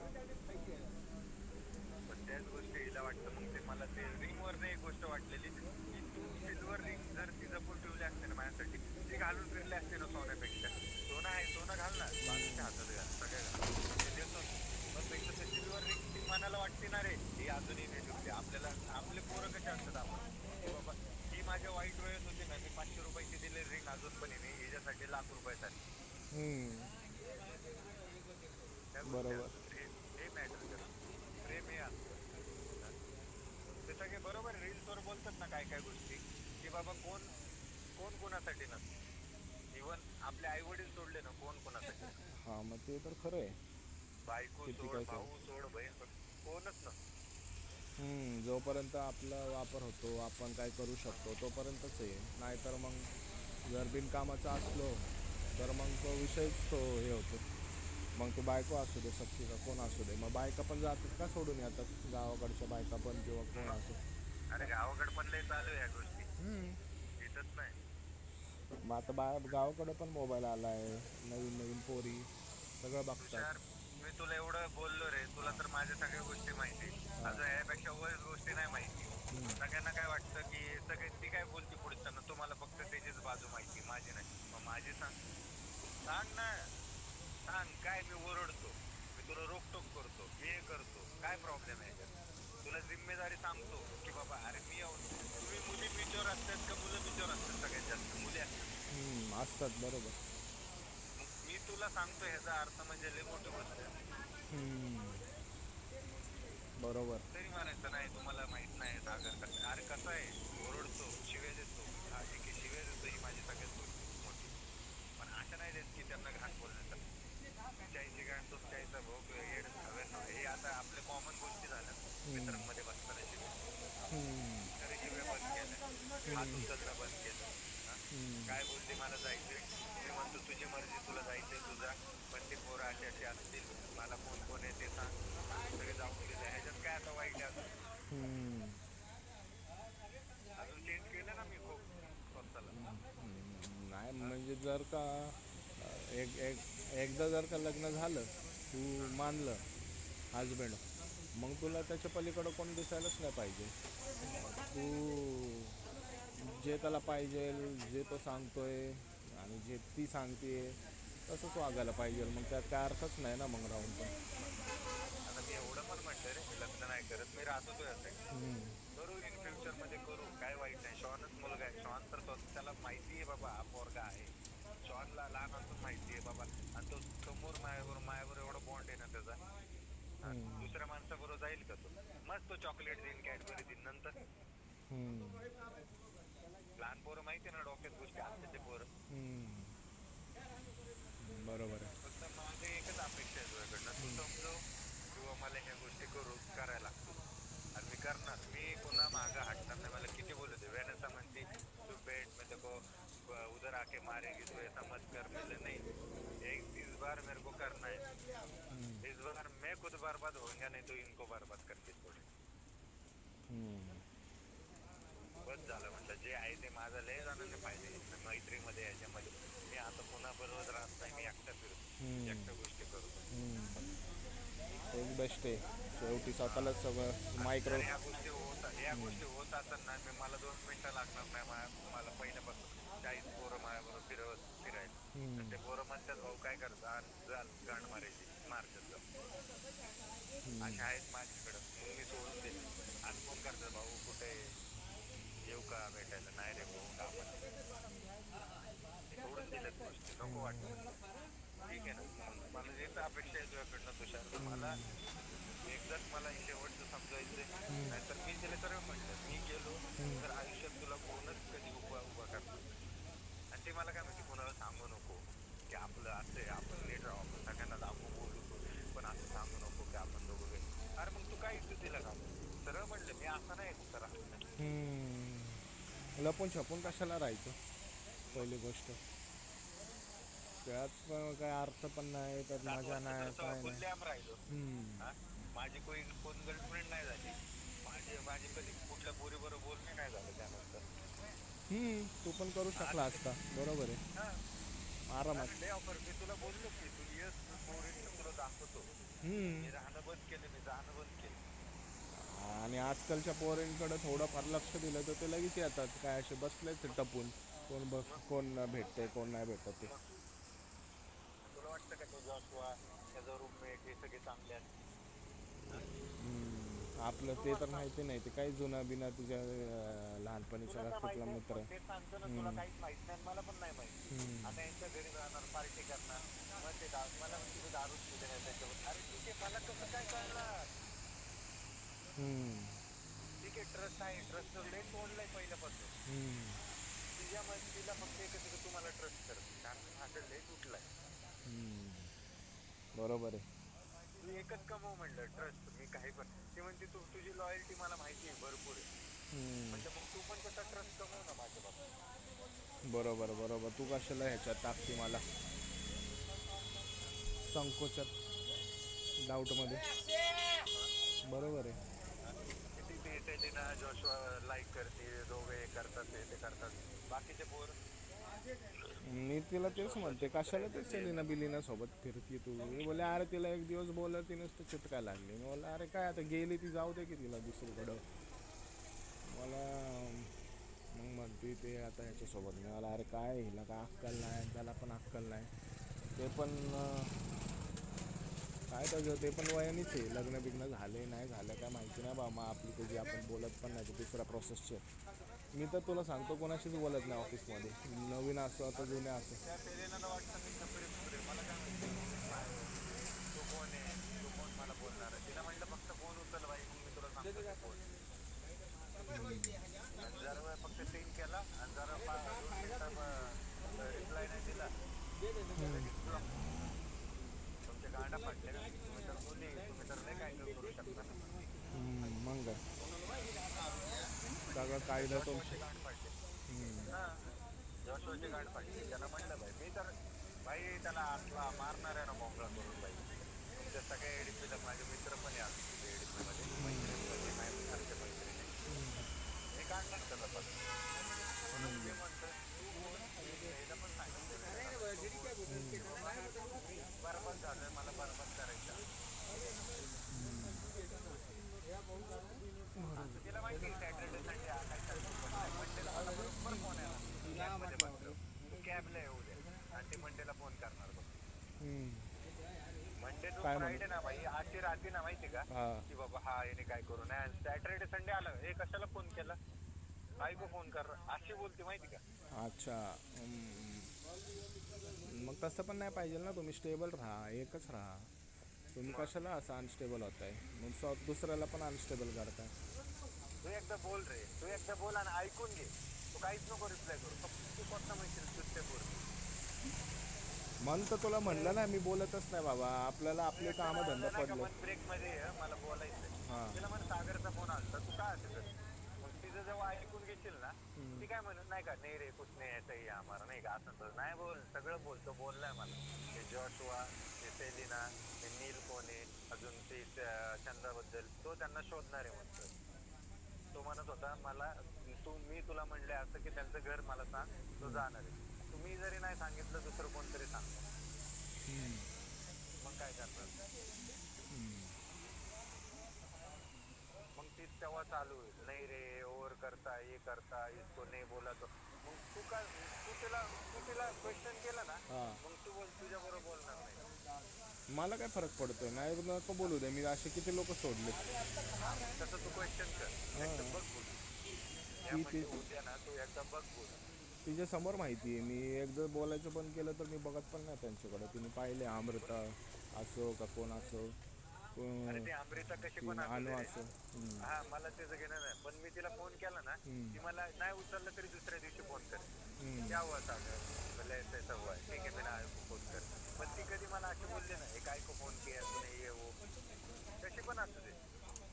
पण त्याच गोष्टी हिला वाटतं. मग ते मला ते रिंग वर एक गोष्ट वाटलेली, की तू सिल्वर रिंग जर ती जपून ठेवली असते ना माझ्यासाठी, ती घालून फिरली असते ना सोन्यापेक्षा. सोनं आहे, सोनं घाल ना, बाजूच्या हातात घाल, सगळं घाल, मी देतो ना. पण त्याचं ते सिल्वर रिंग ती मनाला वाटते ना रे, ही अजूनही मी ठेवते. आपल्याला आपले पोरं कसे असतात आपण, की बाबा ही माझ्या वाईट वेळेत होती ना, मी 500 रुपयाची दिलेली रिंग अजून पण आहे हिच्यासाठी ₹1,00,000 त्या गोष्टी बरोबर. असतात. हे मॅटर करतं, प्रेम हे असतं. हा? ते सगळे बरोबर रील्स वर बोलतात ना काय काय गोष्टी, की बाबा कोण कोण कोणासाठी नसतं. इव्हन आपले आई वडील सोडले ना, कोण कोणासाठी नसतं. हां, मग ते तर खरं आहे. बायको किती सोड, काय कर. भाऊ सोड, बहीण सोड, कोणच नसतं. जोपर्यंत आपला वापर होतो, आपण काय करू शकतो तोपर्यंतच आहे. नाहीतर मग जर बिनकामाचं असलो तर मग तो विषयच तो हे होतो. मग ते बायको असू दे, सख्खी का कोण असू दे, मग बायका पण जातात का सोडून येतात, गावाकडच्या बायका पण किंवा कोण मग असो. अरे गावाकडे पण लय चालू आहे या गोष्टी, इथंच नाही. मग आता गावाकडे पण मोबाईल आला आहे, नवीन नवीन पोरी सगळं बघतात. तुषार, मी तुला एवढं बोललो रे, तुला तर माझ्या सगळ्या गोष्टी माहिती आहेत. अजून यापेक्षा वयच गोष्टी नाही माहिती. सगळ्यांना काय वाटतं की सगळे ती काय बोलती पुढच्यांना, तुम्हाला फक्त त्याचीच बाजू माहिती, माझी नाही. मग माझी सांग, सांग ना, सांग काय. मी ओरडतो, मी तुला रोकटोक करतो, मी हे करतो, काय प्रॉब्लेम आहे याच्यात. तुला जिम्मेदारी सांगतो की बाबा, अरे मी तुम्ही मुली मिचोर असतात का मुलं मिचोर असतात, सगळ्यात जास्त मुली असतात. असतात बरोबर. मग मी तुला सांगतो ह्याचा अर्थ म्हणजे लय मोठी गोष्ट आहे. बरोबर. तरी म्हणायचं नाही तुम्हाला माहित नाही सागर कसं. अरे कसं आहे, ओरडतो, शिव्या देतो, हा ठीक आहे, शिव्या सगळ्याच गोष्टी मोठी, पण अशा नाही देत की त्यांना घाण बोलण्याचा. तुमच्या आईची घाण, तुमच्या आईचा भोग, येड नव्याण्णव, हे आता आपल्या कॉमन गोष्टी झाल्या मित्रांमध्ये बसताना शिव्या. तरी शिव्या बंद केल्या, हात उचलणं बंद केलं. हा? काय बोलली, मला जायचंय, मी म्हणतो तुझी मर्जी, तुला जायचंय तुझा, पण ते पोरं अशी अशी असतील, मला कोण कोण आहे ते सांग, सगळे जाऊन दिले. ह्याच्यात काय आता वाईट आहे? अजून चेंज केलं ना मी खूप स्वतःला. नाही म्हणजे जर का एक एक एकदा जर का लग्न झालं, तू मानलं हजबंड, मग तुला त्याच्या पलीकडं कोण दिसायलाच नाही पाहिजे. तू जे त्याला पाहिजे, जे तो सांगतोय आणि जे ती सांगते तसंच वागायला पाहिजे. मग त्यात काय अर्थच नाही ना मग राहून पण. आता मी एवढं पण म्हणलं रे, मी लग्न नाही करत, मी राहतो तुझ्यासाठी, करू इन फ्युचर मध्ये करू, काय वाईट नाही. शॉनच मुलगा आहे, शॉन तर त्याला माहिती आहे बाबा हा पोरगा आहे. शॉनला लहान असून माहिती आहे बाबा, आणि तो समोर मायावर एवढा बॉन्ड आहे ना त्याचा. दुसऱ्या माणसाबरोबर जाईल का तो? मग तो चॉकलेट देईन, कॅडबरी देईन नंतर. लहान पोरं माहिती आहे ना डोक्यात गोष्टी, आत्ताचे पोरं. बरोबर आहे. फक्त माझी एकच अपेक्षा आहे तुझ्याकडनं, तू समजव किंवा मला ह्या गोष्टी करायला लागतील, आणि मी करणार. मी पुन्हा मागं हटणार नाही. मला किती बोलू दे, वेनेसा म्हणते तू बेट में देखो उधर आके मारेगी, तू ऐसा मत कर. मिले नहीं, इस बार मेरे को करना है. इस बार मैं खुद बर्बाद होऊंगा, नहीं तो इनको बर्बाद करके छोड़े. बस झालं म्हटलं, जे आहे ते माझं. लय जणांनी पाहिले मैत्रीमध्ये, ह्याच्यामध्ये. मी आता पुन्हा बरोबर राहत नाही, मी एकटा फिरतो, एकट्या गोष्टी करतो. एक बेस्ट आहे शेवटी, स्वतःला सगळं मायक्रो. ह्या गोष्टी होत असताना ना, मी मला 2 मिनिटं लागणार नाही मला पहिल्यापासून 40 पोरं माझ्याबरोबर फिरायला. आणि ते पोरं म्हणतात भाऊ काय करतात, चाल गांड मारायची, मारतात जाऊ. असे आहेत माझ्याकडं, मग मी सोडून दिले. आज फोन करतात, भाऊ कुठे येऊ का भेटायला? नाही रे भाऊ, कामात. सोडून दिल्यात गोष्टी, नको वाटतं. ठीक आहे ना, मला जे अपेक्षा आहे तुझ्याकडनं तुषार, मला एकदाच मला शेवटचं समजायचंय. नाहीतर मी तिला सरळ म्हटलं, मी गेलो तर आयुष्यात तुला कोणच कधी उभा करणार नाही. आणि ते मला काय म्हणते, कोणाला सांगू नको की आपलं असं आहे, आपण नीट राहू, आपण सगळ्यांना दाखवू, बोलू, पण असं सांगू नको की आपण दोघं वेळ. अरे मग तू काय इज्जत दिला का? सरळ म्हणलं, मी असं नाही फक्त राहत. लपून छपून कशाला राहायचं, पहिली गोष्ट. त्यात पण काय अर्थ पण नाही, त्यात 7 मजा वर्ष नाही, तर काय नाही. खुल्लेआम राहिलो. माझी कोण गर्लफ्रेंड नाही झाली, माझी कधी कुठल्या पोरीबरोबर बोलणे नाही झालं त्यानंतर. तू पण करू शकला असता, बरोबर आहे, आरामात. डे ऑफर मी तुला बोललो की तू येस, मी पोरींना तुला दाखवतो. मी राहणं बंद केलं, मी जाणं बंद केलं. आणि आजकालच्या पोरींकडे थोडंफार लक्ष दिलं तर ते लगेच येतात. काय असे बसलेच टपून, कोण भेटते, कोण नाही भेटत ते. तुला वाटतं का तो जॉशुआ, त्याचा रूममेट, हे सगळे चांगले असतील? आपलं ते तर माहिती नाही, ते काही जुना बिना तुझ्या लहानपणीचा कुठला मित्र. ते सांगतो ना, तुला काहीच माहित नाही, मला पण नाही माहिती. आता यांच्या घरी जाणार, पार्टी करणार, मग ते मला म्हणते मी दारूच पिले नाही त्याच्यावर. अरे ठीक आहे, मला कसं काय कळणार? ठीक आहे, ट्रस्ट आहे, ट्रस्ट लय तोडलंय पहिल्यापासून. तिला फक्त एकच आहे की तू मला ट्रस्ट कर, कारण माझं लय तुटलंय. बरोबर आहे. तू एकच कमव म्हणलं, ट्रस्ट. मी काही पण, ती म्हणते तुझी लॉयल्टी मला माहिती आहे भरपूर आहे. म्हणलं मग तू पण तसा ट्रस्ट कमव ना माझ्या बाबतीत. बरोबर. तू कशाला ह्याच्यात टाकते मला संकोचात, डाऊटमध्ये. बरोबर आहे. किती ते सेलिना जॉशुआ लाईक करते, दोघे हे करतात, ते करतात, बाकीचे पोर. मी तिला तेच म्हणते, कशाला ते सेलिना बिलिना सोबत फिरती तू. मी बोले अरे तिला एक दिवस बोललं, ती नुसतं चिटकाय लागली. मी बोललं अरे काय आता गेली ती, जाऊ दे की तिला दुसरीकडं. मला मग म्हणते ते आता ह्याच्यासोबत. मी मला अरे काय, हिला काय अक्कल नाही, त्याला पण अक्कल नाही. ते पण काय त्याचं, ते पण वयानीच आहे. लग्न बिग्न झाले नाही झालं काय माहिती नाही बा. मग आपली त्याची आपण बोलत पण नाही, ते दुसऱ्या प्रोसेसचे. मी तर तुला सांगतो, कोणाशीच बोलत नाही ऑफिसमध्ये, नवीन असं आता जुन्या असं. त्या सेलिनाला वाटतं मी छपरी बिपरी, मला काय माहिती तो कोण आहे, तो कोण मला बोलणार आहे. तिला म्हणलं फक्त फोन उचल बाई, मग मी तुला सांगतो ते कोण. आणि जरा वेळ फक्त सीन केला, आणि जरा 2 मिनिटं कायदा जॉशुआची तुमची. गाठ पाडली. हा, जॉशुआची गाठ पाडली. त्याला म्हणलं भाई, मी तर भाई त्याला आतला मारणार आहे ना मोकळा करून भाई. तुमच्या सगळ्या एडीपीला माझे मित्र पण आहे अजून तिथे एडीपी मध्ये, मैत्रीण पण आहे, सारखे मैत्रीण आहे. मी काढणार त्याचा पत्ता. म्हणून मी म्हणतोय तू बोल, मी यायला पण सांगितलेलं आहे त्याला, तू बोल की बाबा मी बरबाद झालोय, मला बरबाद करायचं आहे. आता तिला माहिती आहे सॅटर्डे संडे काही सुट्टी नाही. मंडेला मला बरोबर फोन येणार, मी लॅबमध्ये बसलो, तू कॅबला आहे उद्या, आणि ती मंडेला फोन करणार बघ. मंडे टू काय फ्रायडे म्हणत? ना भाई अशी राहते ना माहिती का, हा. की बाबा हा याने काय करू नये. सॅटर्डे संडे आलं, हे कशाला फोन केला, बायको फोन कर, अशी बोलते माहिती का. अच्छा. मग तसं पण नाही पाहिजे ना, तुम्ही स्टेबल राहा, एकच राहा. तुम्ही मग कशाला असं अनस्टेबल होताय, मग दुसऱ्याला पण अनस्टेबल करताय. तू एकदा बोल रे, तू एकदा बोल आणि ऐकून घे. तू काहीच नको रिप्लाय करू, फक्त तू स्वतः म्हणशील चुत्तेपुरती. मन तर तुला म्हणलं ना, मी बोलतच नाही बाबा, आपल्याला तू आपले एकदा काम मला धंदा म्हणलं नाही का, पडले. मन ब्रेक मध्ये मला बोलायचंय. हा. तिला म्हण सागरचा फोन आलता, तू काय असं करते. मग तिचं जेव्हा ऐकून घेशील ना, ती काय म्हणून नाही का, नाही रे कुछ नाही ऐसा ही हमारा, नाही का असं नाही बोल, सगळं बोलतो, बोललाय मला. ते जॉशुआ, ते सेलिना, ते नील कोण आहे, अजून ते चंद्राबद्दल तो त्यांना शोधणार आहे म्हणतोय. तो म्हणत होता मला, मी तुला म्हणले असं की त्यांचं घर मला सांग, तो जाणार आहे. तुम्ही जरी नाही सांगितलं, दुसरं कोणतरी सांगणार. मग काय करणार. मग ती तेव्हा चालू होईल, नाही रे ओव्हर करता, हे करता, इसको नाही बोला तो. मग तू तिला क्वेश्चन केलं ना, मग तू बोल तुझ्या बरोबर बोलणार नाही. मला काय फरक पडतोय, नाही नको बोलू दे, मी असे किती लोक सोडले. हा, मग तसं तू क्वेश्चन कर, एकदा बघ बोलू. या म्हणजे उद्या ना तू एकदा बघ बोलू. तिच्या समोर माहिती आहे, मी एकदा बोलायचं बंद केलं तर मी बघत पण नाही त्यांच्याकडे. तिने पाहिले अमृता असो का कोण असो, अरे ती अमृता कशी ती पण असू अनु दे रे. असो. हा, मला त्याचं घेणं नाही, पण मी तिला फोन केला ना, ती मला नाही उचललं तरी दुसऱ्या दिवशी फोन करेल. क्या हुआ सागर, भले ऐसा ऐसा हुआ है, ठीक है मैं आया को फोन कर. पण ती कधी मला अशी बोलली ना, हे काय को फोन किया तूने, ये वो, कशी पण असू दे,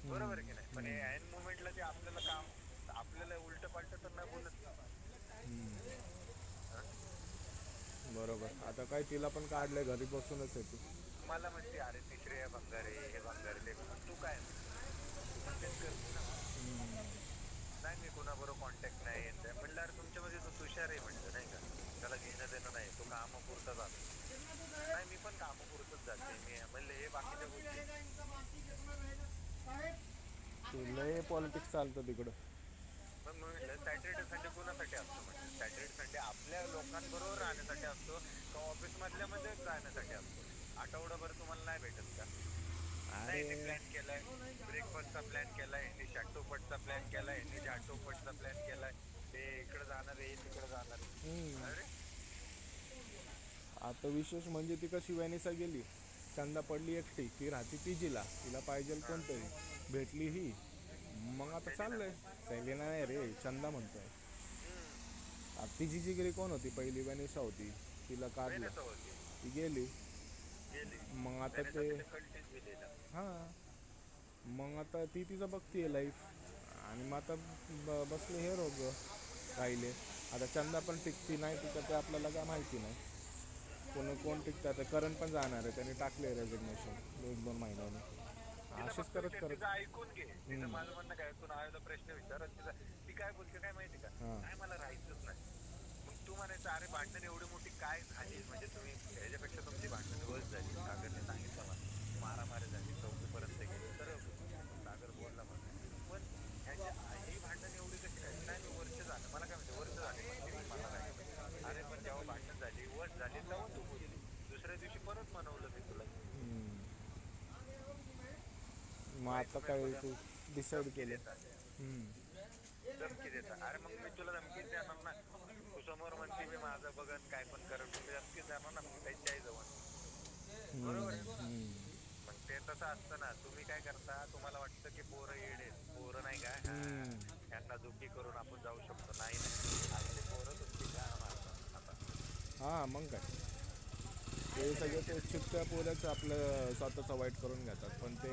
बरोबर की नाही. पण हे ऐन मुमेंटला ते आपल्याला उलट पालट तर नाही बोलत. बरोबर. आता काय तिला पण काढलंय, घरी बसूनच आहे ती. मला म्हणते अरे तिसरे भंगारे, हे भंगारे, ते मग तू काय म्हणते, तू पण तेच करते ना. नाही मी कुणाबरोबर कॉन्टॅक्ट नाही म्हणलं, अरे तुमच्यामध्ये तो तुषार आहे म्हणलं, नाही का, त्याला घेणं देणं नाही, तो कामापुरता जातो. नाही मी पण कामापुरतच जाते, मी म्हणलं हे बाकीच्या गोष्टी. लय पॉलिटिक्स चालतं तिकडं. मग म्हटलं सॅटर्डे संडे कोणासाठी असतो म्हटलं, सॅटर्डे संडे आपल्या लोकांबरोबर राहण्यासाठी असतो का ऑफिस मधल्या मध्येच राहण्यासाठी असतो. आठवडाभर तुम्हाला नाही भेटत का. नाही यांनी अरे प्लॅन केलाय, ब्रेकफास्टचा प्लॅन केलाय यांनी, शाटोपटचा प्लॅन केलाय यांनी, झाटोपटचा प्लॅन केलाय, ते इकडे जाणार आहे तिकडे जाणार आहे. अरे आता विशेष म्हणजे ती कशी व्हॅनिसा गेली, चंदा पडली एकटी, ती राहते पीजीला, तिला पाहिजे कोणतरी, भेटली ही, मग आता चाललंय. सेलिना नाही रे, चंदा म्हणतोय. तिची जिगरी कोण होती पहिली, व्हॅनिसा होती, तिला काढलं, ती गेली. मग आता ते हां, मग आता ती तिचं बघतीये लाईफ, आणि मग आता बसले हे रोग राहिले. आता चंदा पण टिकती नाही टिकत ते आपल्याला काय माहिती नाही. कोण टिकतं, आता करण पण जाणार आहे, त्याने टाकले रेजिग्नेशन 1-2 महिन्यांनी. तिला असेच फक्त करत विचार, करत तिचं ऐकून घे. तिचं माझं म्हणणं काय, तू नावाला प्रश्न विचारत तिचा, ती काय बोलते काय माहिती का, नाही मला राहायचंच नाही. मग तू म्हणायचं अरे भांडण एवढी मोठी काय झाली, म्हणजे तुम्ही ह्याच्यापेक्षा तुमची भांडण वर्ष झाली. सागरने सांगितलं मला, मारामारी झाली, चौकीपर्यंत गेली, सरळ बोल, सागर बोलला मला. पण ही भांडण एवढी कशी काय, नाही मी वर्ष झालं, मला काय म्हणते वर्ष झाली म्हणते, मी मला राहायचं. अरे पण जेव्हा भांडण झाली, वर्ष झाली, तेव्हा तू बोलली, दुसऱ्या दिवशी परत म्हणवलं मी तुला घेऊन. मग आता काय तू डिसाईड धमकी केलं. देतात, धमकी देतात. अरे मग मी तुला धमकीच देणार ना, तू समोर म्हणते मी माझं बघन काय पण करन, मग मी धमकीच देणार ना, मी त्यांची आई जवळ. बरोबर आहे. मग ते तसं असतं ना, तुम्ही काय करता, तुम्हाला वाटतं की पोरं येडे, पोरं नाही का, यांना दुखी करून आपण जाऊ शकतो. नाही असले पोरं तुमची जान मारतात आता. हां मग काय, ते सगळं ते चित्त्या पोऱ्याचं आपलं स्वतःचं वाईट करून घेतात. पण ते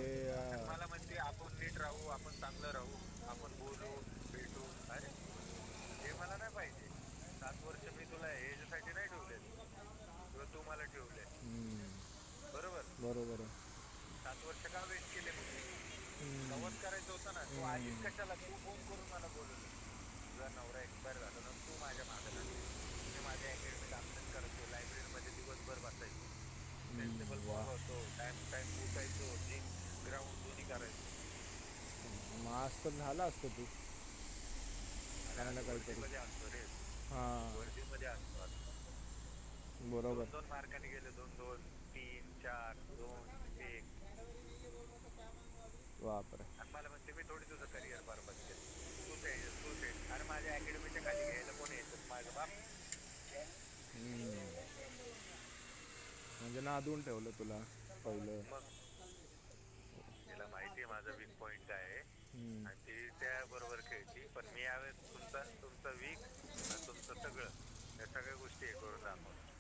मला म्हणते आपण नीट राहू, आपण चांगलं राहू, आपण बोलू भेटू. अरे फोन करायचा होता ना, तू आलीच कशाला? तू फोन करून मला बोलवलं. तुझा नवरा एक्सपायर झाला ना, तू माझ्या मागे लागली. मी माझ्या अकॅडमीत अभ्यास करायचो, लायब्ररीमध्ये दिवसभर बसायचो, फेस्टिवल वा. बघायचो, टाइम टू टाइम उठायचो, जिम ग्राउंड दोन्ही करायचो. मग आज तर झालं असतं तू अरे काय आज ना काहीतरी. वर्दीमध्ये असतो रे, हां वर्दीमध्ये असतो आज. बरोबर. 2-2 मार्काने गेले, 2-2, 3, 4, 2, 1. बापरे. आणि मला म्हणते मी थोडी तुझं करिअर बरबाद केलं. तूच आहे. अरे माझ्या अकॅडमीच्या खाली घ्यायला कोण यायचं? माझं बाप. म्हणजे नादवून ठेवलं तुला पहिलं. मग तिला माहिती आहे माझा वीक पॉइंट काय आहे हम्म. आणि ती त्या बरोबर खेळती. पण मी यावेळेस तुमचा वीक आणि तुमचं सगळं या सगळ्या गोष्टी हे करून दाखवणार.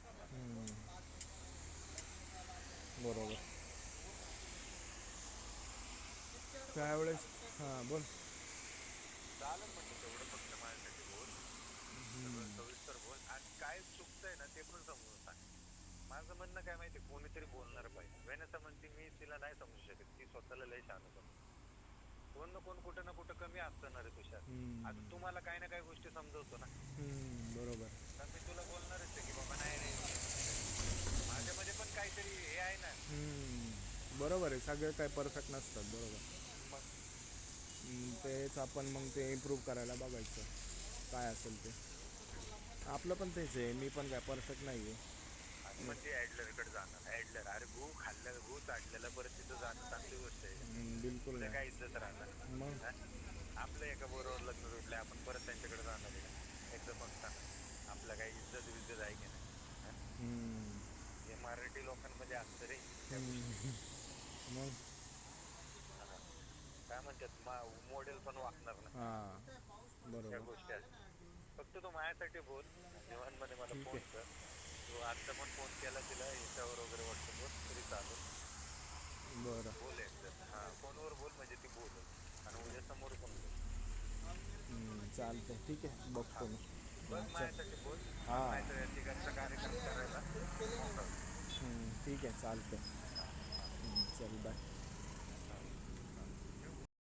बरोबर. त्यावेळेस हां बोल. चालेल म्हणलं तेवढं फक्त माझ्यासाठी बोल, सगळं सविस्तर बोल आणि काय चुकतंय ना ते पण समजून सांग. माझं म्हणणं काय माहिती, कोणीतरी बोलणार पाहिजे. वेनसा म्हणते मी तिला नाही समजू शकत, ती स्वतःला लय शहाणं समजते. कोण ना कोण कुठं ना कुठं कमी असतं ना रे तुषार. आता तू मला काही ना काही गोष्टी समजवतो ना, बरोबर. तर मी तुला बोलणारच आहे की बाबा नाही रे, माझ्यामध्ये पण काहीतरी हे आहे ना. बरोबर आहे, सगळे काय परफेक्ट नसतात. बरोबर. मग तेच आपण मग ते इम्प्रूव्ह करायला बघायचं काय असेल ते. आपलं पण तेच आहे, मी पण काय परफेक्ट नाही आहे. आणि मग ती ॲडलरकडे जाणार. ॲडलर, अरे घू चाटलेला परत तिथं जाणं चांगली गोष्ट आहे का? बिलकुल उद्या काय नाही. इज्जत राहणार? मग हा? आपलं एका बरोबर लग्न तुटलं, आपण परत त्यांच्याकडे जाणार आहे का? एकदा बघताना आपलं काही इज्जत विज्जत आहे की नाही? हा? हे मराठी लोकांमध्ये असतं रे त्या गोष्टी. मग हा. काय म्हणतात, मॉडेल पण वागणार ना, हां त्या बरोबर. गोष्टी असतात. फक्त तू माझ्यासाठी बोल, निवांतपणे मला ठीक फोन आहे. कर. तू आत्ता पण फोन केला तिला याच्यावर वगैरे व्हॉट्सअपवर तरी चालेल. बरं. बोल एकदा. हा, फोनवर बोल म्हणजे ती बोलल आणि उद्या समोर पण बोल. चालतंय. ठीक आहे, हा, बघतो मी. बघ चल. माझ्यासाठी बोल. मला हां. नाहीतर या तिघांचा कार्यक्रम करायला मोकळा. ठीक आहे चालतंय. हा हा. चल बाय.